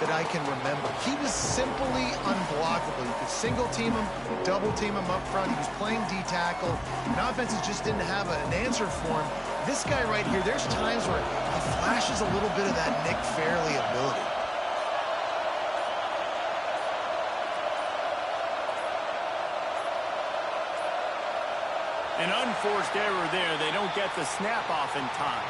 that I can remember. He was simply unblockable. You could single team him, double team him up front. He was playing D-tackle, and offenses just didn't have an answer for him. This guy right here, there's times where he flashes a little bit of that Nick Fairley ability. An unforced error there. They don't get the snap off in time.